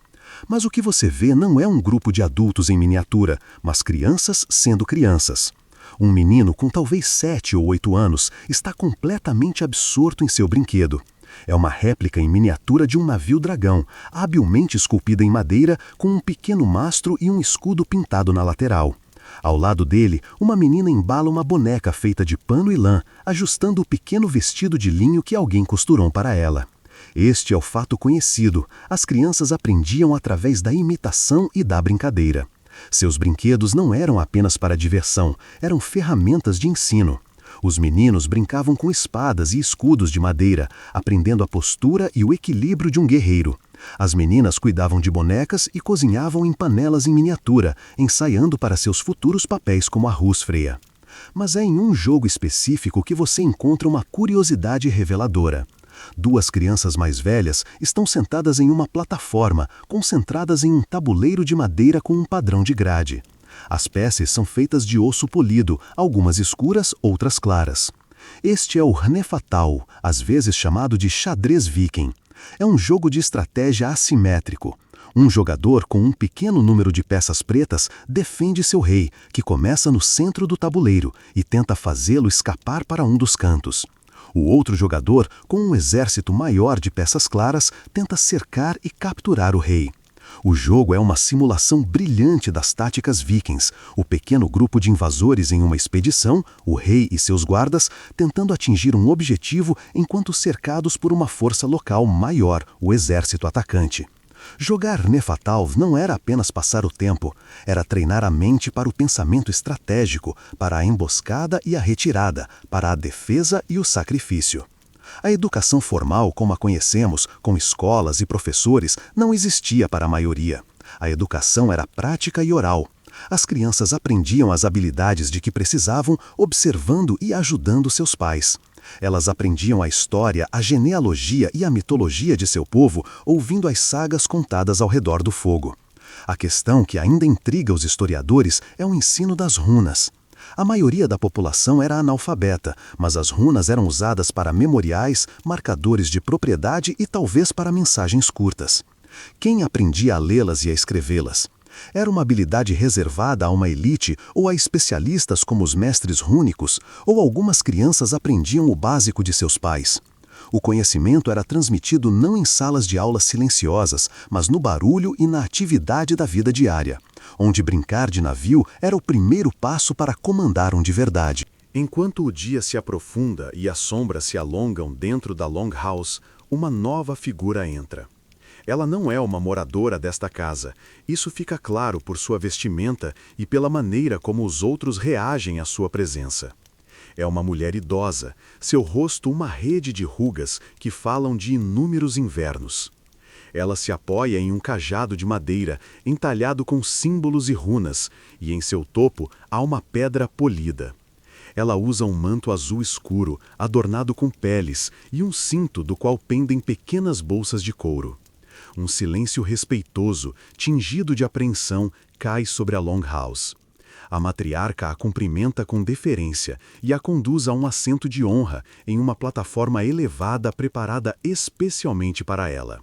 Mas o que você vê não é um grupo de adultos em miniatura, mas crianças sendo crianças. Um menino com talvez 7 ou 8 anos está completamente absorto em seu brinquedo. É uma réplica em miniatura de um navio-dragão, habilmente esculpida em madeira, com um pequeno mastro e um escudo pintado na lateral. Ao lado dele, uma menina embala uma boneca feita de pano e lã, ajustando o pequeno vestido de linho que alguém costurou para ela. Este é o fato conhecido. As crianças aprendiam através da imitação e da brincadeira. Seus brinquedos não eram apenas para diversão, eram ferramentas de ensino. Os meninos brincavam com espadas e escudos de madeira, aprendendo a postura e o equilíbrio de um guerreiro. As meninas cuidavam de bonecas e cozinhavam em panelas em miniatura, ensaiando para seus futuros papéis como a Húsfreya. Mas é em um jogo específico que você encontra uma curiosidade reveladora. 2 crianças mais velhas estão sentadas em uma plataforma, concentradas em um tabuleiro de madeira com um padrão de grade. As peças são feitas de osso polido, algumas escuras, outras claras. Este é o Hnefatau, às vezes chamado de xadrez viking. É um jogo de estratégia assimétrico. Um jogador com um pequeno número de peças pretas defende seu rei, que começa no centro do tabuleiro, e tenta fazê-lo escapar para um dos cantos. O outro jogador, com um exército maior de peças claras, tenta cercar e capturar o rei. O jogo é uma simulação brilhante das táticas vikings, o pequeno grupo de invasores em uma expedição, o rei e seus guardas, tentando atingir um objetivo enquanto cercados por uma força local maior, o exército atacante. Jogar Nefatalv não era apenas passar o tempo, era treinar a mente para o pensamento estratégico, para a emboscada e a retirada, para a defesa e o sacrifício. A educação formal, como a conhecemos, com escolas e professores, não existia para a maioria. A educação era prática e oral. As crianças aprendiam as habilidades de que precisavam, observando e ajudando seus pais. Elas aprendiam a história, a genealogia e a mitologia de seu povo, ouvindo as sagas contadas ao redor do fogo. A questão que ainda intriga os historiadores é o ensino das runas. A maioria da população era analfabeta, mas as runas eram usadas para memoriais, marcadores de propriedade e talvez para mensagens curtas. Quem aprendia a lê-las e a escrevê-las? Era uma habilidade reservada a uma elite ou a especialistas como os mestres rúnicos, ou algumas crianças aprendiam o básico de seus pais. O conhecimento era transmitido não em salas de aulas silenciosas, mas no barulho e na atividade da vida diária, onde brincar de navio era o primeiro passo para comandar um de verdade. Enquanto o dia se aprofunda e as sombras se alongam dentro da Longhouse, uma nova figura entra. Ela não é uma moradora desta casa. Isso fica claro por sua vestimenta e pela maneira como os outros reagem à sua presença. É uma mulher idosa, seu rosto uma rede de rugas que falam de inúmeros invernos. Ela se apoia em um cajado de madeira, entalhado com símbolos e runas, e em seu topo há uma pedra polida. Ela usa um manto azul escuro, adornado com peles, e um cinto do qual pendem pequenas bolsas de couro. Um silêncio respeitoso, tingido de apreensão, cai sobre a Longhouse. A matriarca a cumprimenta com deferência e a conduz a um assento de honra em uma plataforma elevada preparada especialmente para ela.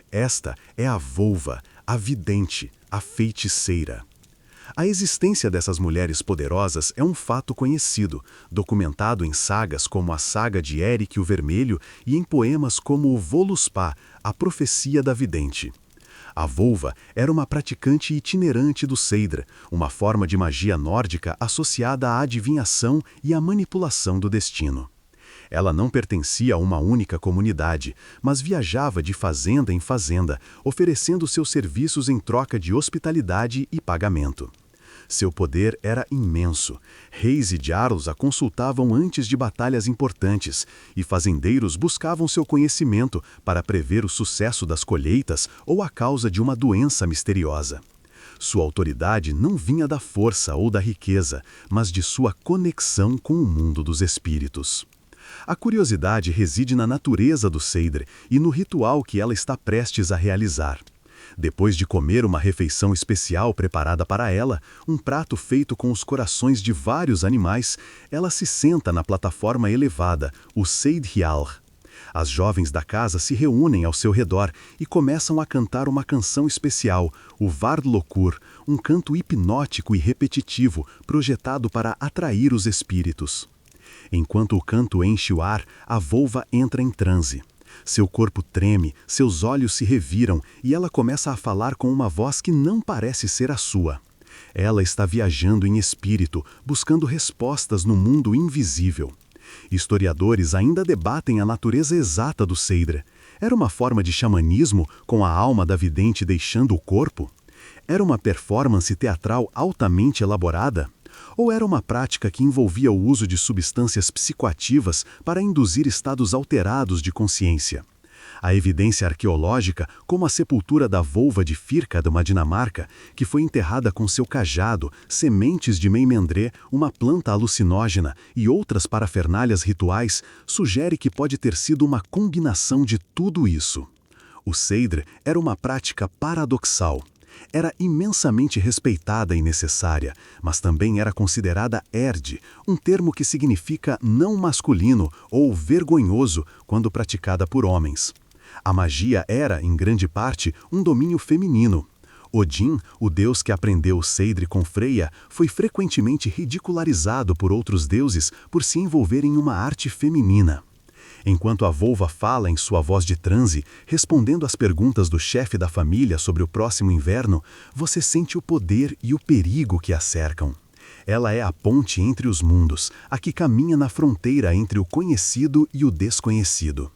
Esta é a Volva, a vidente, a feiticeira. A existência dessas mulheres poderosas é um fato conhecido, documentado em sagas como a Saga de Eric o Vermelho e em poemas como o Völuspá, a profecia da vidente. A Volva era uma praticante itinerante do Seidr, uma forma de magia nórdica associada à adivinhação e à manipulação do destino. Ela não pertencia a uma única comunidade, mas viajava de fazenda em fazenda, oferecendo seus serviços em troca de hospitalidade e pagamento. Seu poder era imenso. Reis e jarls a consultavam antes de batalhas importantes, e fazendeiros buscavam seu conhecimento para prever o sucesso das colheitas ou a causa de uma doença misteriosa. Sua autoridade não vinha da força ou da riqueza, mas de sua conexão com o mundo dos espíritos. A curiosidade reside na natureza do Seidr e no ritual que ela está prestes a realizar. Depois de comer uma refeição especial preparada para ela, um prato feito com os corações de vários animais, ela se senta na plataforma elevada, o Seidhjalr. As jovens da casa se reúnem ao seu redor e começam a cantar uma canção especial, o Vardlokur, um canto hipnótico e repetitivo, projetado para atrair os espíritos. Enquanto o canto enche o ar, a Volva entra em transe. Seu corpo treme, seus olhos se reviram e ela começa a falar com uma voz que não parece ser a sua. Ela está viajando em espírito, buscando respostas no mundo invisível. Historiadores ainda debatem a natureza exata do Seidr. Era uma forma de xamanismo com a alma da vidente deixando o corpo? Era uma performance teatral altamente elaborada? Ou era uma prática que envolvia o uso de substâncias psicoativas para induzir estados alterados de consciência? A evidência arqueológica, como a sepultura da Volva de Firka, de uma Dinamarca, que foi enterrada com seu cajado, sementes de meimendré, uma planta alucinógena e outras parafernálias rituais, sugere que pode ter sido uma combinação de tudo isso. O Seidr era uma prática paradoxal. Era imensamente respeitada e necessária, mas também era considerada erd, um termo que significa não masculino ou vergonhoso quando praticada por homens. A magia era, em grande parte, um domínio feminino. Odin, o deus que aprendeu o Seidr com Freya, foi frequentemente ridicularizado por outros deuses por se envolver em uma arte feminina. Enquanto a volva fala em sua voz de transe, respondendo às perguntas do chefe da família sobre o próximo inverno, você sente o poder e o perigo que a cercam. Ela é a ponte entre os mundos, a que caminha na fronteira entre o conhecido e o desconhecido.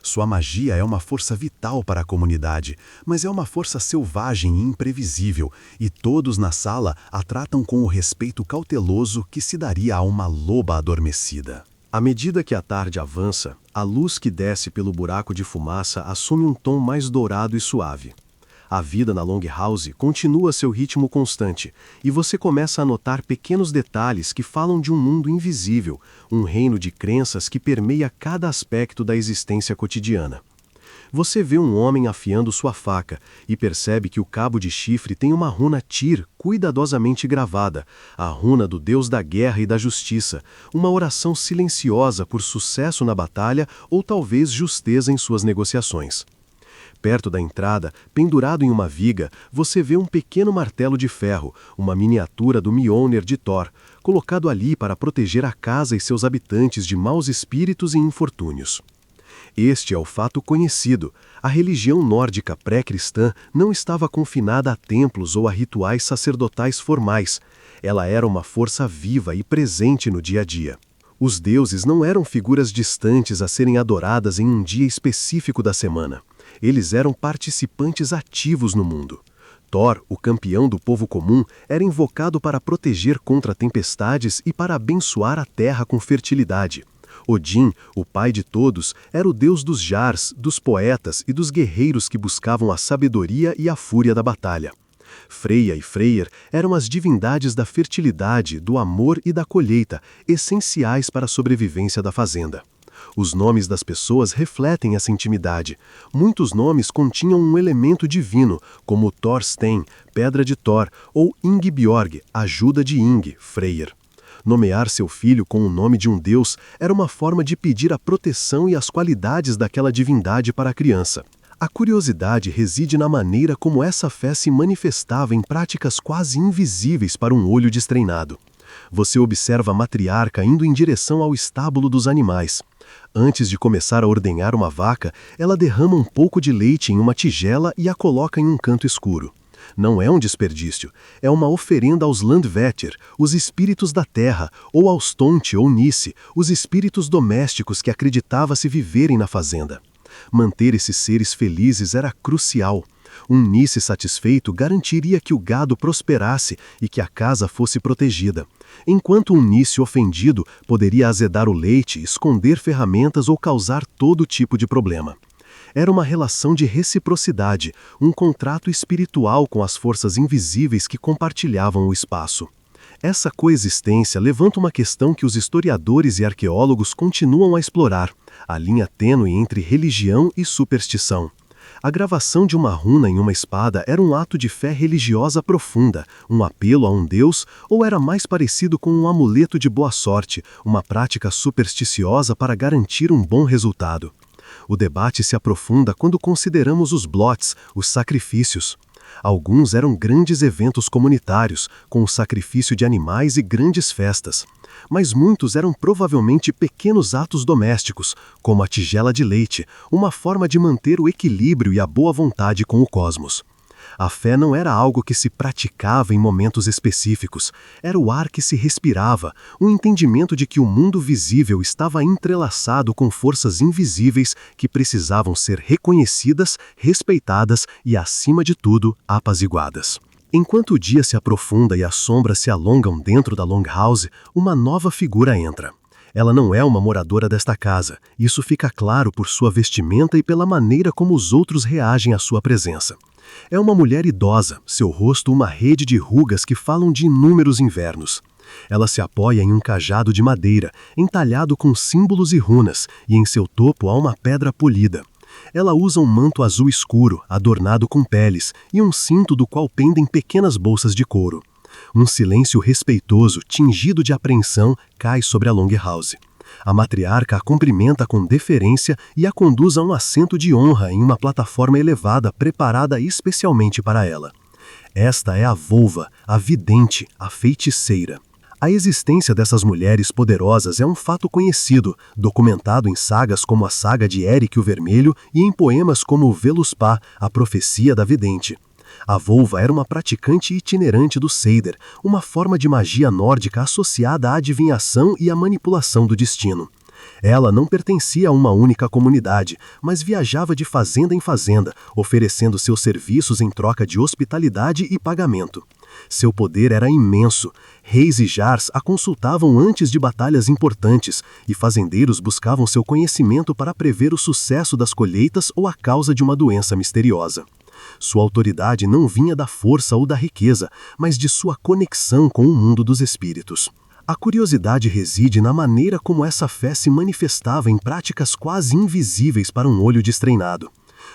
Sua magia é uma força vital para a comunidade, mas é uma força selvagem e imprevisível, e todos na sala a tratam com o respeito cauteloso que se daria a uma loba adormecida. À medida que a tarde avança, a luz que desce pelo buraco de fumaça assume um tom mais dourado e suave. A vida na Longhouse continua seu ritmo constante, e você começa a notar pequenos detalhes que falam de um mundo invisível, um reino de crenças que permeia cada aspecto da existência cotidiana. Você vê um homem afiando sua faca e percebe que o cabo de chifre tem uma runa Tyr cuidadosamente gravada, a runa do deus da guerra e da justiça, uma oração silenciosa por sucesso na batalha ou talvez justeza em suas negociações. Perto da entrada, pendurado em uma viga, você vê um pequeno martelo de ferro, uma miniatura do Mjolnir de Thor, colocado ali para proteger a casa e seus habitantes de maus espíritos e infortúnios. Este é o fato conhecido. A religião nórdica pré-cristã não estava confinada a templos ou a rituais sacerdotais formais. Ela era uma força viva e presente no dia a dia. Os deuses não eram figuras distantes a serem adoradas em um dia específico da semana. Eles eram participantes ativos no mundo. Thor, o campeão do povo comum, era invocado para proteger contra tempestades e para abençoar a terra com fertilidade. Odin, o pai de todos, era o deus dos Jars, dos poetas e dos guerreiros que buscavam a sabedoria e a fúria da batalha. Freya e Freyr eram as divindades da fertilidade, do amor e da colheita, essenciais para a sobrevivência da fazenda. Os nomes das pessoas refletem essa intimidade. Muitos nomes continham um elemento divino, como Thorstein, pedra de Thor, ou Ingiborg, ajuda de Ing, Freyr. Nomear seu filho com o nome de um deus era uma forma de pedir a proteção e as qualidades daquela divindade para a criança. A curiosidade reside na maneira como essa fé se manifestava em práticas quase invisíveis para um olho destreinado. Você observa a matriarca indo em direção ao estábulo dos animais. Antes de começar a ordenhar uma vaca, ela derrama um pouco de leite em uma tigela e a coloca em um canto escuro. Não é um desperdício, é uma oferenda aos Landvetter, os espíritos da terra, ou aos Tonti ou Nisse, os espíritos domésticos que acreditava-se viverem na fazenda. Manter esses seres felizes era crucial. Um Nisse satisfeito garantiria que o gado prosperasse e que a casa fosse protegida, enquanto um Nisse ofendido poderia azedar o leite, esconder ferramentas ou causar todo tipo de problema. Era uma relação de reciprocidade, um contrato espiritual com as forças invisíveis que compartilhavam o espaço. Essa coexistência levanta uma questão que os historiadores e arqueólogos continuam a explorar: a linha tênue entre religião e superstição. A gravação de uma runa em uma espada era um ato de fé religiosa profunda, um apelo a um deus, ou era mais parecido com um amuleto de boa sorte, uma prática supersticiosa para garantir um bom resultado? O debate se aprofunda quando consideramos os blots, os sacrifícios. Alguns eram grandes eventos comunitários, com o sacrifício de animais e grandes festas. Mas muitos eram provavelmente pequenos atos domésticos, como a tigela de leite, uma forma de manter o equilíbrio e a boa vontade com o cosmos. A fé não era algo que se praticava em momentos específicos, era o ar que se respirava, um entendimento de que o mundo visível estava entrelaçado com forças invisíveis que precisavam ser reconhecidas, respeitadas e, acima de tudo, apaziguadas. Enquanto o dia se aprofunda e as sombras se alongam dentro da Longhouse, uma nova figura entra. Ela não é uma moradora desta casa, isso fica claro por sua vestimenta e pela maneira como os outros reagem à sua presença. É uma mulher idosa, seu rosto uma rede de rugas que falam de inúmeros invernos. Ela se apoia em um cajado de madeira, entalhado com símbolos e runas, e em seu topo há uma pedra polida. Ela usa um manto azul escuro, adornado com peles, e um cinto do qual pendem pequenas bolsas de couro. Um silêncio respeitoso, tingido de apreensão, cai sobre a Longhouse. A matriarca a cumprimenta com deferência e a conduz a um assento de honra em uma plataforma elevada preparada especialmente para ela. Esta é a Volva, a vidente, a feiticeira. A existência dessas mulheres poderosas é um fato conhecido, documentado em sagas como a saga de Eric o Vermelho e em poemas como o Völuspá, a profecia da vidente. A Volva era uma praticante itinerante do Seider, uma forma de magia nórdica associada à adivinhação e à manipulação do destino. Ela não pertencia a uma única comunidade, mas viajava de fazenda em fazenda, oferecendo seus serviços em troca de hospitalidade e pagamento. Seu poder era imenso. Reis e jars a consultavam antes de batalhas importantes, e fazendeiros buscavam seu conhecimento para prever o sucesso das colheitas ou a causa de uma doença misteriosa. Sua autoridade não vinha da força ou da riqueza, mas de sua conexão com o mundo dos espíritos. A curiosidade reside na maneira como essa fé se manifestava em práticas quase invisíveis para um olho destreinado.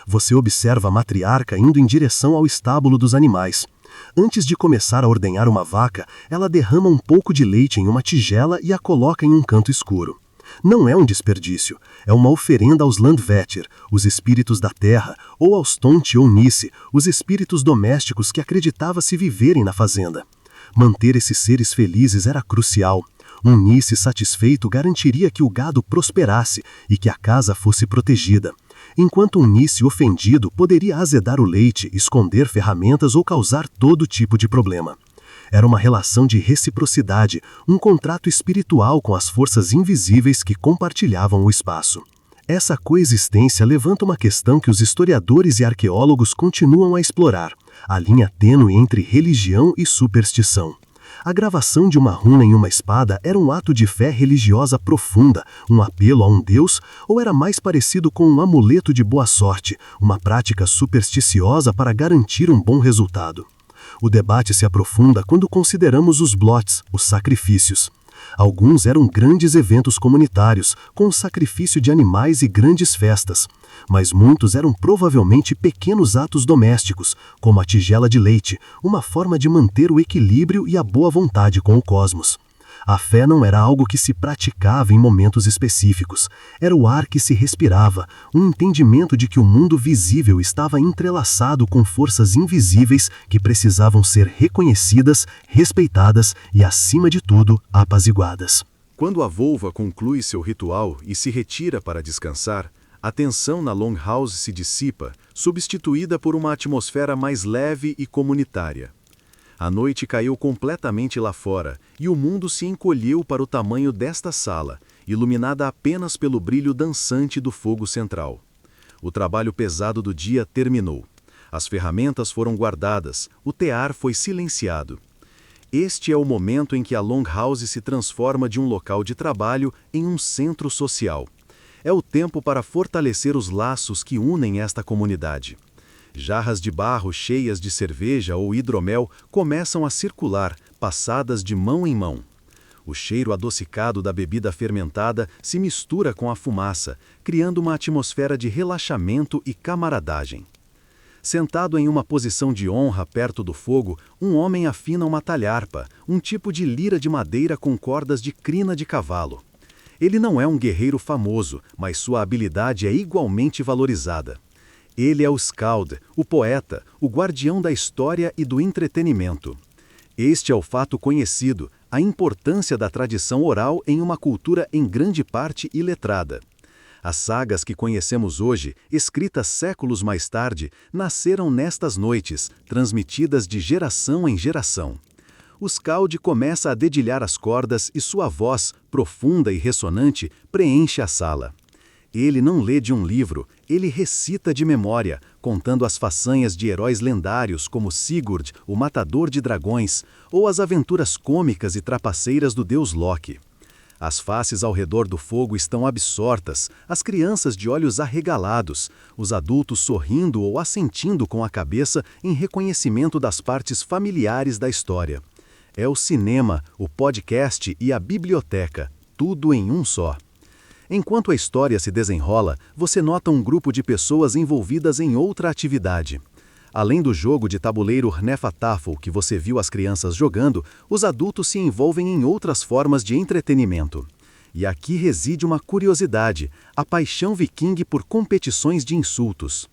Você observa a matriarca indo em direção ao estábulo dos animais. Antes de começar a ordenhar uma vaca, ela derrama um pouco de leite em uma tigela e a coloca em um canto escuro. Não é um desperdício, é uma oferenda aos Landvetter, os espíritos da terra, ou aos Tonti ou Nisse, os espíritos domésticos que acreditava-se viverem na fazenda. Manter esses seres felizes era crucial. Um Nisse satisfeito garantiria que o gado prosperasse e que a casa fosse protegida, enquanto um Nisse ofendido poderia azedar o leite, esconder ferramentas ou causar todo tipo de problema. Era uma relação de reciprocidade, um contrato espiritual com as forças invisíveis que compartilhavam o espaço. Essa coexistência levanta uma questão que os historiadores e arqueólogos continuam a explorar: a linha tênue entre religião e superstição. A gravação de uma runa em uma espada era um ato de fé religiosa profunda, um apelo a um deus, ou era mais parecido com um amuleto de boa sorte, uma prática supersticiosa para garantir um bom resultado? O debate se aprofunda quando consideramos os blots, os sacrifícios. Alguns eram grandes eventos comunitários, com o sacrifício de animais e grandes festas, mas muitos eram provavelmente pequenos atos domésticos, como a tigela de leite, uma forma de manter o equilíbrio e a boa vontade com o cosmos. A fé não era algo que se praticava em momentos específicos, era o ar que se respirava, um entendimento de que o mundo visível estava entrelaçado com forças invisíveis que precisavam ser reconhecidas, respeitadas e, acima de tudo, apaziguadas. Quando a Volva conclui seu ritual e se retira para descansar, a tensão na Longhouse se dissipa, substituída por uma atmosfera mais leve e comunitária. A noite caiu completamente lá fora e o mundo se encolheu para o tamanho desta sala, iluminada apenas pelo brilho dançante do fogo central. O trabalho pesado do dia terminou. As ferramentas foram guardadas, o tear foi silenciado. Este é o momento em que a Longhouse se transforma de um local de trabalho em um centro social. É o tempo para fortalecer os laços que unem esta comunidade. Jarras de barro cheias de cerveja ou hidromel começam a circular, passadas de mão em mão. O cheiro adocicado da bebida fermentada se mistura com a fumaça, criando uma atmosfera de relaxamento e camaradagem. Sentado em uma posição de honra perto do fogo, um homem afina uma talharpa, um tipo de lira de madeira com cordas de crina de cavalo. Ele não é um guerreiro famoso, mas sua habilidade é igualmente valorizada. Ele é o Skald, o poeta, o guardião da história e do entretenimento. Este é o fato conhecido, a importância da tradição oral em uma cultura em grande parte iletrada. As sagas que conhecemos hoje, escritas séculos mais tarde, nasceram nestas noites, transmitidas de geração em geração. O Skald começa a dedilhar as cordas e sua voz, profunda e ressonante, preenche a sala. Ele não lê de um livro, ele recita de memória, contando as façanhas de heróis lendários como Sigurd, o matador de dragões, ou as aventuras cômicas e trapaceiras do deus Loki. As faces ao redor do fogo estão absortas, as crianças de olhos arregalados, os adultos sorrindo ou assentindo com a cabeça em reconhecimento das partes familiares da história. É o cinema, o podcast e a biblioteca, tudo em um só. Enquanto a história se desenrola, você nota um grupo de pessoas envolvidas em outra atividade. Além do jogo de tabuleiro Hnefatafl que você viu as crianças jogando, os adultos se envolvem em outras formas de entretenimento. E aqui reside uma curiosidade, a paixão viking por competições de insultos.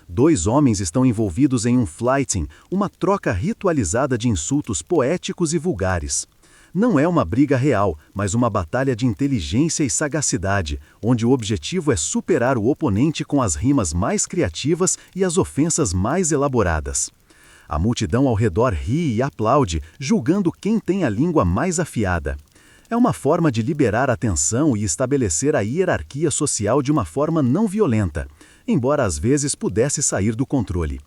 2 homens estão envolvidos em um flyting, uma troca ritualizada de insultos poéticos e vulgares. Não é uma briga real, mas uma batalha de inteligência e sagacidade, onde o objetivo é superar o oponente com as rimas mais criativas e as ofensas mais elaboradas. A multidão ao redor ri e aplaude, julgando quem tem a língua mais afiada. É uma forma de liberar a tensão e estabelecer a hierarquia social de uma forma não violenta, embora às vezes pudesse sair do controle.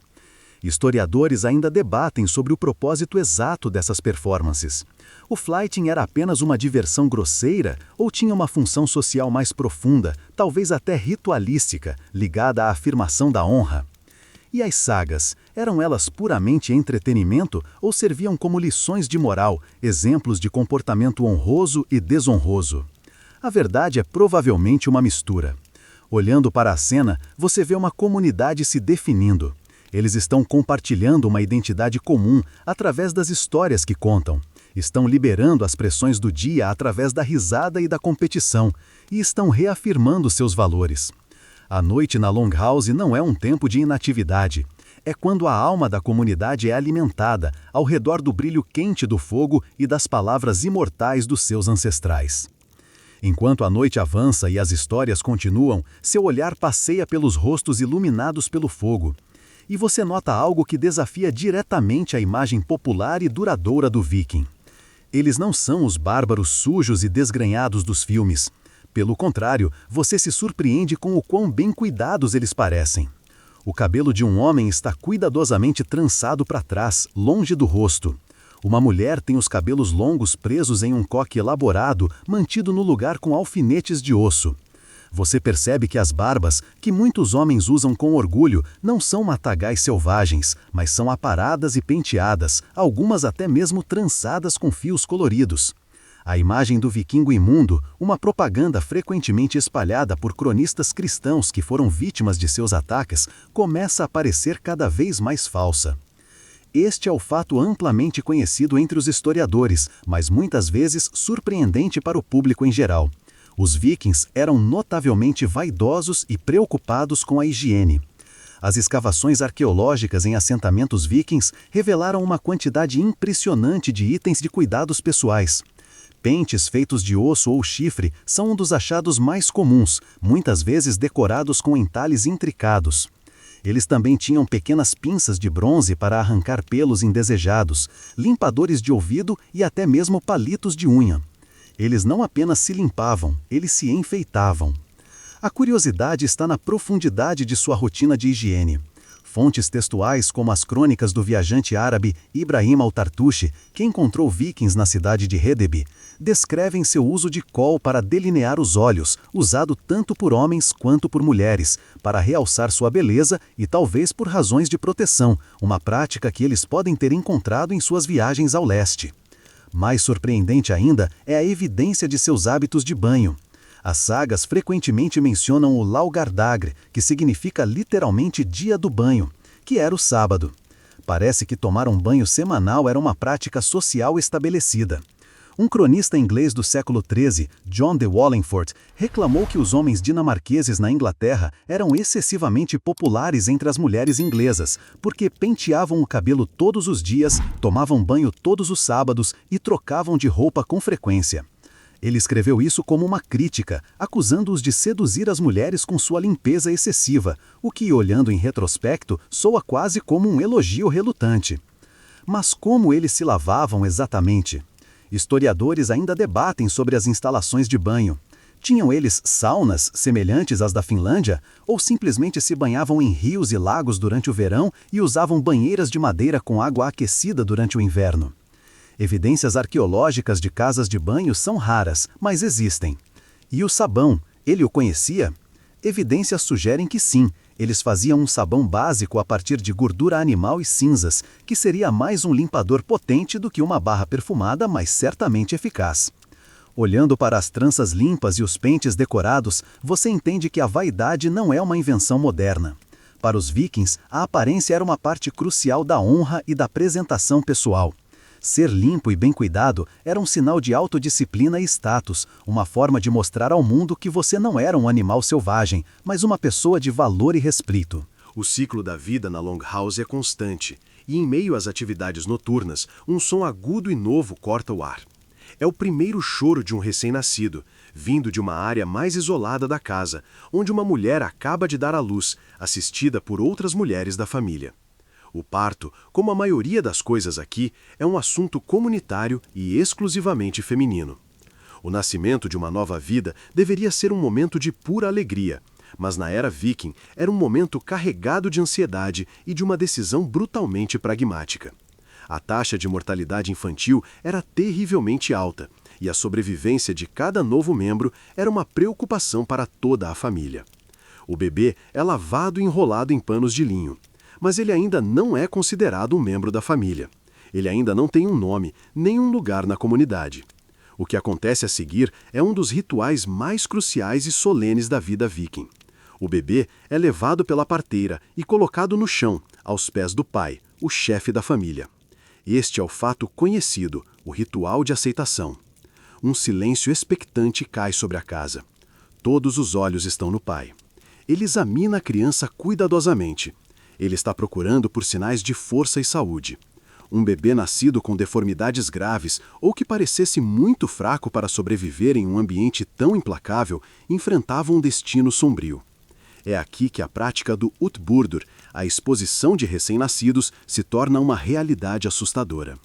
Historiadores ainda debatem sobre o propósito exato dessas performances. O flyting era apenas uma diversão grosseira ou tinha uma função social mais profunda, talvez até ritualística, ligada à afirmação da honra? E as sagas, eram elas puramente entretenimento ou serviam como lições de moral, exemplos de comportamento honroso e desonroso? A verdade é provavelmente uma mistura. Olhando para a cena, você vê uma comunidade se definindo. Eles estão compartilhando uma identidade comum através das histórias que contam. Estão liberando as pressões do dia através da risada e da competição, e estão reafirmando seus valores. A noite na Longhouse não é um tempo de inatividade. É quando a alma da comunidade é alimentada ao redor do brilho quente do fogo e das palavras imortais dos seus ancestrais. Enquanto a noite avança e as histórias continuam, seu olhar passeia pelos rostos iluminados pelo fogo. E você nota algo que desafia diretamente a imagem popular e duradoura do viking. Eles não são os bárbaros sujos e desgrenhados dos filmes. Pelo contrário, você se surpreende com o quão bem cuidados eles parecem. O cabelo de um homem está cuidadosamente trançado para trás, longe do rosto. Uma mulher tem os cabelos longos presos em um coque elaborado, mantido no lugar com alfinetes de osso. Você percebe que as barbas, que muitos homens usam com orgulho, não são matagais selvagens, mas são aparadas e penteadas, algumas até mesmo trançadas com fios coloridos. A imagem do vikingo imundo, uma propaganda frequentemente espalhada por cronistas cristãos que foram vítimas de seus ataques, começa a parecer cada vez mais falsa. Este é o fato amplamente conhecido entre os historiadores, mas muitas vezes surpreendente para o público em geral. Os vikings eram notavelmente vaidosos e preocupados com a higiene. As escavações arqueológicas em assentamentos vikings revelaram uma quantidade impressionante de itens de cuidados pessoais. Pentes feitos de osso ou chifre são um dos achados mais comuns, muitas vezes decorados com entalhes intricados. Eles também tinham pequenas pinças de bronze para arrancar pelos indesejados, limpadores de ouvido e até mesmo palitos de unha. Eles não apenas se limpavam, eles se enfeitavam. A curiosidade está na profundidade de sua rotina de higiene. Fontes textuais como as crônicas do viajante árabe Ibrahim al-Tartushi, que encontrou vikings na cidade de Hedeby, descrevem seu uso de col para delinear os olhos, usado tanto por homens quanto por mulheres, para realçar sua beleza e talvez por razões de proteção, uma prática que eles podem ter encontrado em suas viagens ao leste. Mais surpreendente ainda é a evidência de seus hábitos de banho. As sagas frequentemente mencionam o Laugardagr, que significa literalmente dia do banho, que era o sábado. Parece que tomar um banho semanal era uma prática social estabelecida. Um cronista inglês do século XIII, John de Wallingford, reclamou que os homens dinamarqueses na Inglaterra eram excessivamente populares entre as mulheres inglesas, porque penteavam o cabelo todos os dias, tomavam banho todos os sábados e trocavam de roupa com frequência. Ele escreveu isso como uma crítica, acusando-os de seduzir as mulheres com sua limpeza excessiva, o que, olhando em retrospecto, soa quase como um elogio relutante. Mas como eles se lavavam exatamente? Historiadores ainda debatem sobre as instalações de banho. Tinham eles saunas semelhantes às da Finlândia, ou simplesmente se banhavam em rios e lagos durante o verão e usavam banheiras de madeira com água aquecida durante o inverno? Evidências arqueológicas de casas de banho são raras, mas existem. E o sabão, ele o conhecia? Evidências sugerem que sim, eles faziam um sabão básico a partir de gordura animal e cinzas, que seria mais um limpador potente do que uma barra perfumada, mas certamente eficaz. Olhando para as tranças limpas e os pentes decorados, você entende que a vaidade não é uma invenção moderna. Para os vikings, a aparência era uma parte crucial da honra e da apresentação pessoal. Ser limpo e bem cuidado era um sinal de autodisciplina e status, uma forma de mostrar ao mundo que você não era um animal selvagem, mas uma pessoa de valor e respeito. O ciclo da vida na Longhouse é constante, e em meio às atividades noturnas, um som agudo e novo corta o ar. É o primeiro choro de um recém-nascido, vindo de uma área mais isolada da casa, onde uma mulher acaba de dar à luz, assistida por outras mulheres da família. O parto, como a maioria das coisas aqui, é um assunto comunitário e exclusivamente feminino. O nascimento de uma nova vida deveria ser um momento de pura alegria, mas na era viking era um momento carregado de ansiedade e de uma decisão brutalmente pragmática. A taxa de mortalidade infantil era terrivelmente alta, e a sobrevivência de cada novo membro era uma preocupação para toda a família. O bebê é lavado e enrolado em panos de linho, mas ele ainda não é considerado um membro da família. Ele ainda não tem um nome, nem um lugar na comunidade. O que acontece a seguir é um dos rituais mais cruciais e solenes da vida viking. O bebê é levado pela parteira e colocado no chão, aos pés do pai, o chefe da família. Este é o fato conhecido, o ritual de aceitação. Um silêncio expectante cai sobre a casa. Todos os olhos estão no pai. Ele examina a criança cuidadosamente. Ele está procurando por sinais de força e saúde. Um bebê nascido com deformidades graves ou que parecesse muito fraco para sobreviver em um ambiente tão implacável, enfrentava um destino sombrio. É aqui que a prática do Utburdur, a exposição de recém-nascidos, se torna uma realidade assustadora.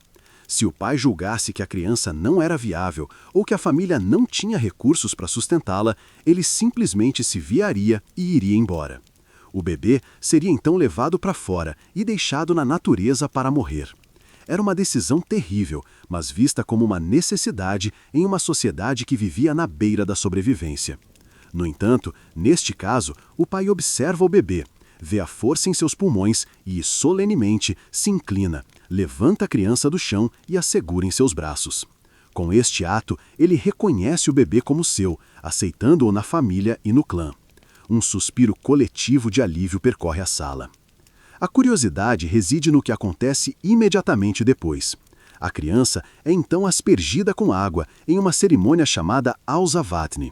Se o pai julgasse que a criança não era viável ou que a família não tinha recursos para sustentá-la, ele simplesmente se viaria e iria embora. O bebê seria então levado para fora e deixado na natureza para morrer. Era uma decisão terrível, mas vista como uma necessidade em uma sociedade que vivia na beira da sobrevivência. No entanto, neste caso, o pai observa o bebê, vê a força em seus pulmões e, solenemente, se inclina, levanta a criança do chão e a segura em seus braços. Com este ato, ele reconhece o bebê como seu, aceitando-o na família e no clã. Um suspiro coletivo de alívio percorre a sala. A curiosidade reside no que acontece imediatamente depois. A criança é então aspergida com água em uma cerimônia chamada Alzavatni.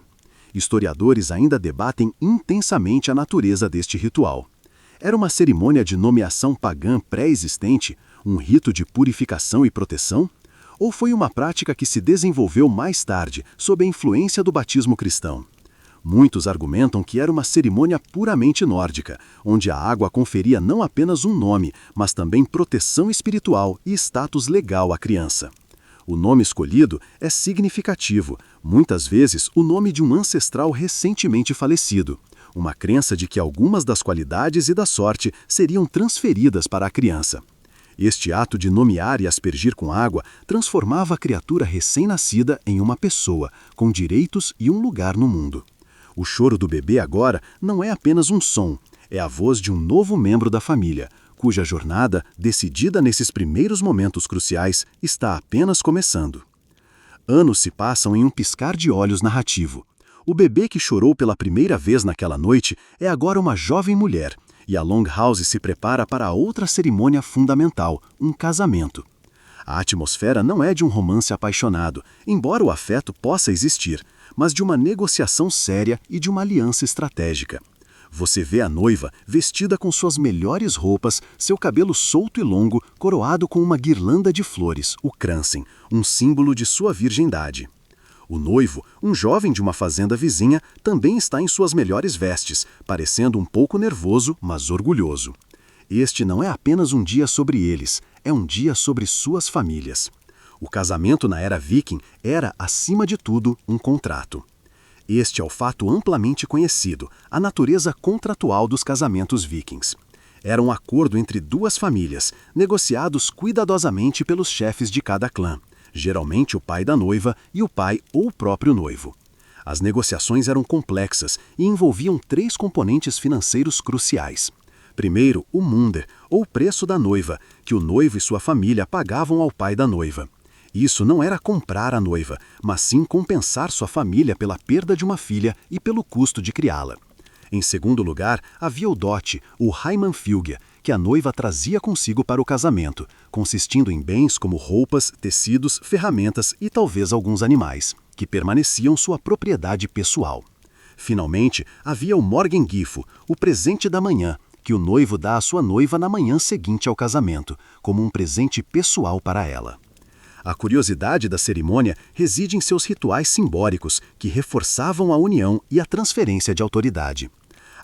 Historiadores ainda debatem intensamente a natureza deste ritual. Era uma cerimônia de nomeação pagã pré-existente, um rito de purificação e proteção? Ou foi uma prática que se desenvolveu mais tarde, sob a influência do batismo cristão? Muitos argumentam que era uma cerimônia puramente nórdica, onde a água conferia não apenas um nome, mas também proteção espiritual e status legal à criança. O nome escolhido é significativo, muitas vezes o nome de um ancestral recentemente falecido, uma crença de que algumas das qualidades e da sorte seriam transferidas para a criança. Este ato de nomear e aspergir com água transformava a criatura recém-nascida em uma pessoa, com direitos e um lugar no mundo. O choro do bebê agora não é apenas um som, é a voz de um novo membro da família, cuja jornada, decidida nesses primeiros momentos cruciais, está apenas começando. Anos se passam em um piscar de olhos narrativo. O bebê que chorou pela primeira vez naquela noite é agora uma jovem mulher, e a Longhouse se prepara para outra cerimônia fundamental, um casamento. A atmosfera não é de um romance apaixonado, embora o afeto possa existir, mas de uma negociação séria e de uma aliança estratégica. Você vê a noiva vestida com suas melhores roupas, seu cabelo solto e longo, coroado com uma guirlanda de flores, o kransen, um símbolo de sua virgindade. O noivo, um jovem de uma fazenda vizinha, também está em suas melhores vestes, parecendo um pouco nervoso, mas orgulhoso. Este não é apenas um dia sobre eles, é um dia sobre suas famílias. O casamento na era viking era, acima de tudo, um contrato. Este é o fato amplamente conhecido, a natureza contratual dos casamentos vikings. Era um acordo entre duas famílias, negociados cuidadosamente pelos chefes de cada clã, geralmente o pai da noiva e o pai ou o próprio noivo. As negociações eram complexas e envolviam 3 componentes financeiros cruciais. Primeiro, o munder, ou preço da noiva, que o noivo e sua família pagavam ao pai da noiva. Isso não era comprar a noiva, mas sim compensar sua família pela perda de uma filha e pelo custo de criá-la. Em segundo lugar, havia o dote, o heimanfylgja, que a noiva trazia consigo para o casamento, consistindo em bens como roupas, tecidos, ferramentas e talvez alguns animais, que permaneciam sua propriedade pessoal. Finalmente, havia o morgengifo, o presente da manhã, que o noivo dá à sua noiva na manhã seguinte ao casamento, como um presente pessoal para ela. A curiosidade da cerimônia reside em seus rituais simbólicos, que reforçavam a união e a transferência de autoridade.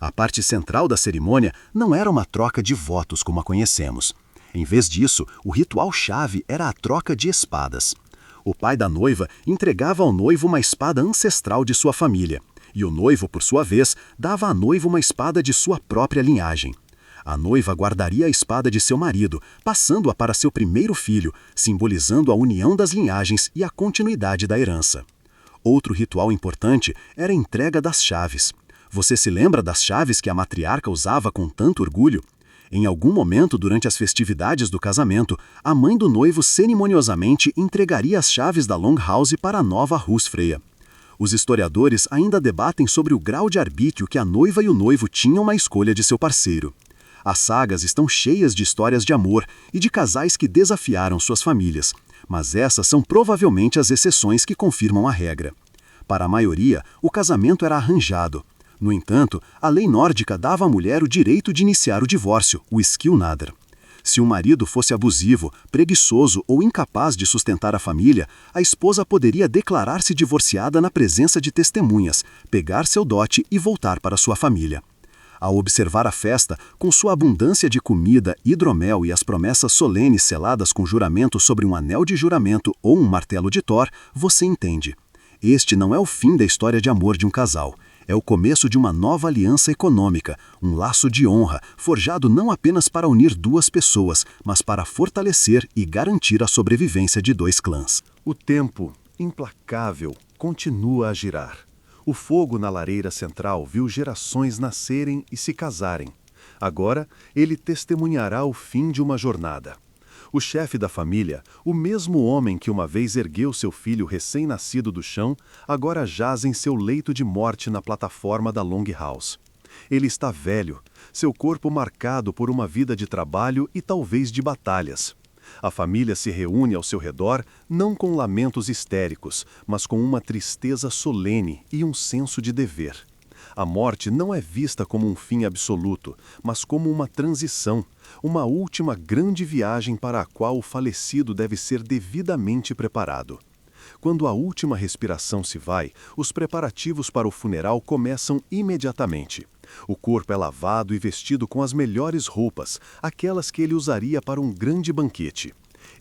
A parte central da cerimônia não era uma troca de votos como a conhecemos. Em vez disso, o ritual-chave era a troca de espadas. O pai da noiva entregava ao noivo uma espada ancestral de sua família, e o noivo, por sua vez, dava à noiva uma espada de sua própria linhagem. A noiva guardaria a espada de seu marido, passando-a para seu primeiro filho, simbolizando a união das linhagens e a continuidade da herança. Outro ritual importante era a entrega das chaves. Você se lembra das chaves que a matriarca usava com tanto orgulho? Em algum momento durante as festividades do casamento, a mãe do noivo cerimoniosamente entregaria as chaves da Longhouse para a nova Husfreyja. Os historiadores ainda debatem sobre o grau de arbítrio que a noiva e o noivo tinham na escolha de seu parceiro. As sagas estão cheias de histórias de amor e de casais que desafiaram suas famílias, mas essas são provavelmente as exceções que confirmam a regra. Para a maioria, o casamento era arranjado. No entanto, a lei nórdica dava à mulher o direito de iniciar o divórcio, o skilnaðr. Se o marido fosse abusivo, preguiçoso ou incapaz de sustentar a família, a esposa poderia declarar-se divorciada na presença de testemunhas, pegar seu dote e voltar para sua família. Ao observar a festa, com sua abundância de comida, hidromel e as promessas solenes seladas com juramento sobre um anel de juramento ou um martelo de Thor, você entende. Este não é o fim da história de amor de um casal. É o começo de uma nova aliança econômica, um laço de honra, forjado não apenas para unir duas pessoas, mas para fortalecer e garantir a sobrevivência de dois clãs. O tempo, implacável, continua a girar. O fogo na lareira central viu gerações nascerem e se casarem. Agora, ele testemunhará o fim de uma jornada. O chefe da família, o mesmo homem que uma vez ergueu seu filho recém-nascido do chão, agora jaz em seu leito de morte na plataforma da Longhouse. Ele está velho, seu corpo marcado por uma vida de trabalho e talvez de batalhas. A família se reúne ao seu redor, não com lamentos histéricos, mas com uma tristeza solene e um senso de dever. A morte não é vista como um fim absoluto, mas como uma transição, uma última grande viagem para a qual o falecido deve ser devidamente preparado. Quando a última respiração se vai, os preparativos para o funeral começam imediatamente. O corpo é lavado e vestido com as melhores roupas, aquelas que ele usaria para um grande banquete.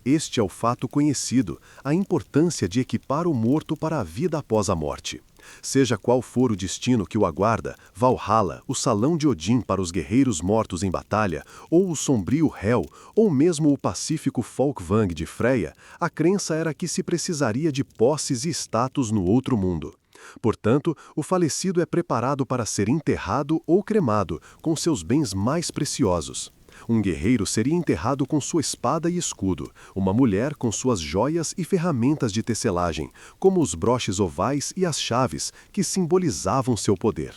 Este é o fato conhecido, a importância de equipar o morto para a vida após a morte. Seja qual for o destino que o aguarda, Valhalla, o salão de Odin para os guerreiros mortos em batalha, ou o sombrio Hel, ou mesmo o pacífico Folkvang de Freyja, a crença era que se precisaria de posses e status no outro mundo. Portanto, o falecido é preparado para ser enterrado ou cremado, com seus bens mais preciosos. Um guerreiro seria enterrado com sua espada e escudo, uma mulher com suas joias e ferramentas de tecelagem, como os broches ovais e as chaves, que simbolizavam seu poder.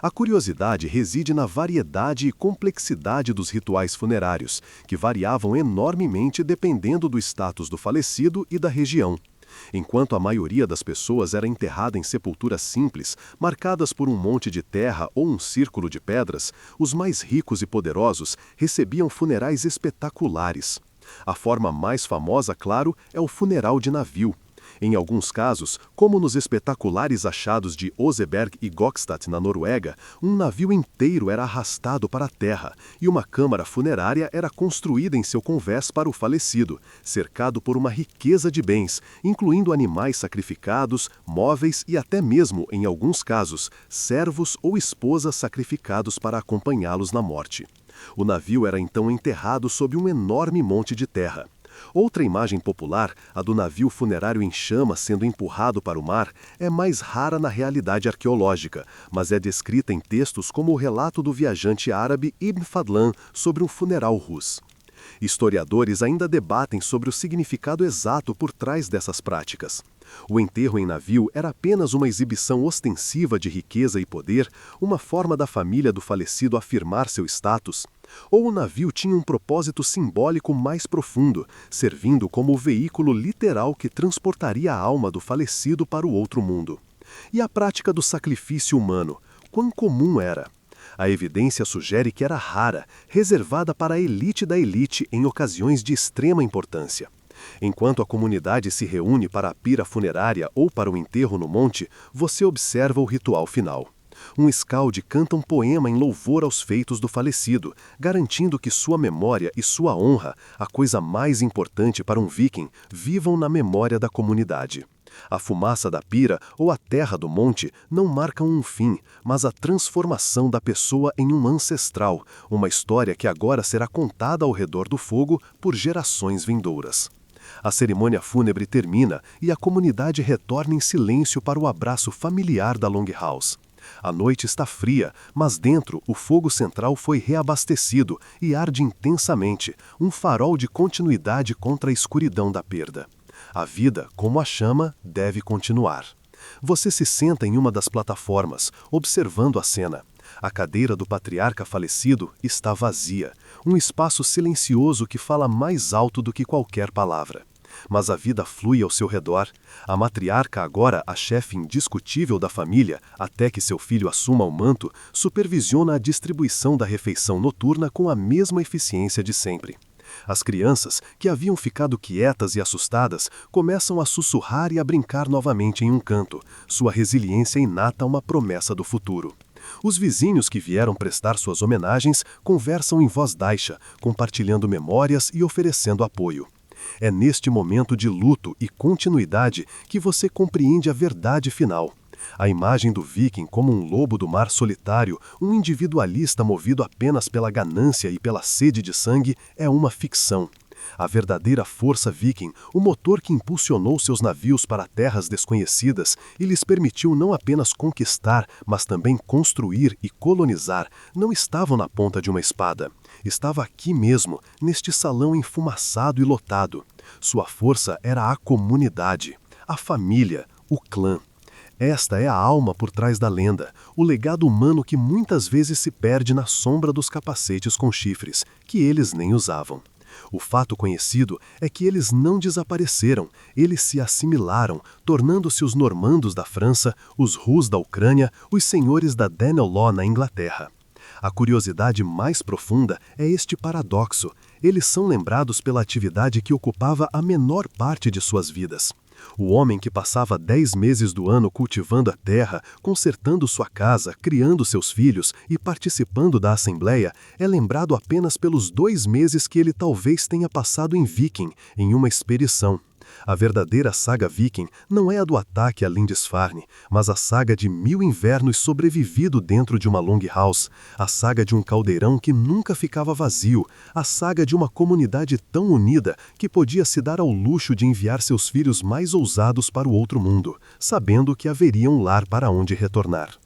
A curiosidade reside na variedade e complexidade dos rituais funerários, que variavam enormemente dependendo do status do falecido e da região. Enquanto a maioria das pessoas era enterrada em sepulturas simples, marcadas por um monte de terra ou um círculo de pedras, os mais ricos e poderosos recebiam funerais espetaculares. A forma mais famosa, claro, é o funeral de navio. Em alguns casos, como nos espetaculares achados de Oseberg e Gokstad, na Noruega, um navio inteiro era arrastado para a terra e uma câmara funerária era construída em seu convés para o falecido, cercado por uma riqueza de bens, incluindo animais sacrificados, móveis e até mesmo, em alguns casos, servos ou esposas sacrificados para acompanhá-los na morte. O navio era então enterrado sob um enorme monte de terra. Outra imagem popular, a do navio funerário em chamas sendo empurrado para o mar, é mais rara na realidade arqueológica, mas é descrita em textos como o relato do viajante árabe Ibn Fadlan sobre um funeral rus. Historiadores ainda debatem sobre o significado exato por trás dessas práticas. O enterro em navio era apenas uma exibição ostensiva de riqueza e poder, uma forma da família do falecido afirmar seu status? Ou o navio tinha um propósito simbólico mais profundo, servindo como o veículo literal que transportaria a alma do falecido para o outro mundo? E a prática do sacrifício humano, quão comum era? A evidência sugere que era rara, reservada para a elite da elite em ocasiões de extrema importância. Enquanto a comunidade se reúne para a pira funerária ou para o enterro no monte, você observa o ritual final. Um scald canta um poema em louvor aos feitos do falecido, garantindo que sua memória e sua honra, a coisa mais importante para um viking, vivam na memória da comunidade. A fumaça da pira ou a terra do monte não marcam um fim, mas a transformação da pessoa em um ancestral, uma história que agora será contada ao redor do fogo por gerações vindouras. A cerimônia fúnebre termina e a comunidade retorna em silêncio para o abraço familiar da Longhouse. A noite está fria, mas dentro o fogo central foi reabastecido e arde intensamente, um farol de continuidade contra a escuridão da perda. A vida, como a chama, deve continuar. Você se senta em uma das plataformas, observando a cena. A cadeira do patriarca falecido está vazia, um espaço silencioso que fala mais alto do que qualquer palavra. Mas a vida flui ao seu redor. A matriarca, agora a chefe indiscutível da família, até que seu filho assuma o manto, supervisiona a distribuição da refeição noturna com a mesma eficiência de sempre. As crianças, que haviam ficado quietas e assustadas, começam a sussurrar e a brincar novamente em um canto, sua resiliência inata uma promessa do futuro. Os vizinhos que vieram prestar suas homenagens conversam em voz baixa, compartilhando memórias e oferecendo apoio. É neste momento de luto e continuidade que você compreende a verdade final. A imagem do viking como um lobo do mar solitário, um individualista movido apenas pela ganância e pela sede de sangue, é uma ficção. A verdadeira força viking, o motor que impulsionou seus navios para terras desconhecidas e lhes permitiu não apenas conquistar, mas também construir e colonizar, não estavam na ponta de uma espada. Estava aqui mesmo, neste salão enfumaçado e lotado. Sua força era a comunidade, a família, o clã. Esta é a alma por trás da lenda, o legado humano que muitas vezes se perde na sombra dos capacetes com chifres, que eles nem usavam. O fato conhecido é que eles não desapareceram, eles se assimilaram, tornando-se os normandos da França, os Rus da Ucrânia, os senhores da Danelaw na Inglaterra. A curiosidade mais profunda é este paradoxo. Eles são lembrados pela atividade que ocupava a menor parte de suas vidas. O homem que passava 10 meses do ano cultivando a terra, consertando sua casa, criando seus filhos e participando da assembleia, é lembrado apenas pelos 2 meses que ele talvez tenha passado em Viking, em uma expedição. A verdadeira saga viking não é a do ataque a Lindisfarne, mas a saga de 1000 invernos sobrevivido dentro de uma longhouse, a saga de um caldeirão que nunca ficava vazio, a saga de uma comunidade tão unida que podia se dar ao luxo de enviar seus filhos mais ousados para o outro mundo, sabendo que haveria um lar para onde retornar.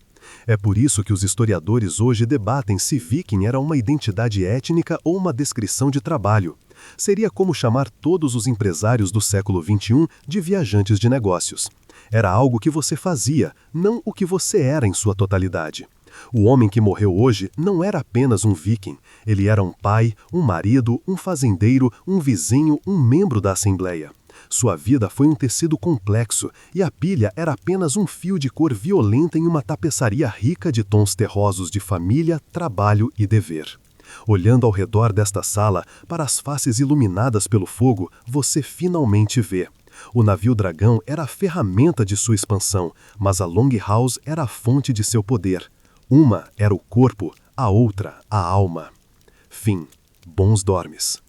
É por isso que os historiadores hoje debatem se viking era uma identidade étnica ou uma descrição de trabalho. Seria como chamar todos os empresários do século XXI de viajantes de negócios. Era algo que você fazia, não o que você era em sua totalidade. O homem que morreu hoje não era apenas um viking. Ele era um pai, um marido, um fazendeiro, um vizinho, um membro da assembleia. Sua vida foi um tecido complexo, e a pilha era apenas um fio de cor violenta em uma tapeçaria rica de tons terrosos de família, trabalho e dever. Olhando ao redor desta sala, para as faces iluminadas pelo fogo, você finalmente vê. O navio dragão era a ferramenta de sua expansão, mas a Longhouse era a fonte de seu poder. Uma era o corpo, a outra a alma. Fim. Bons dormes.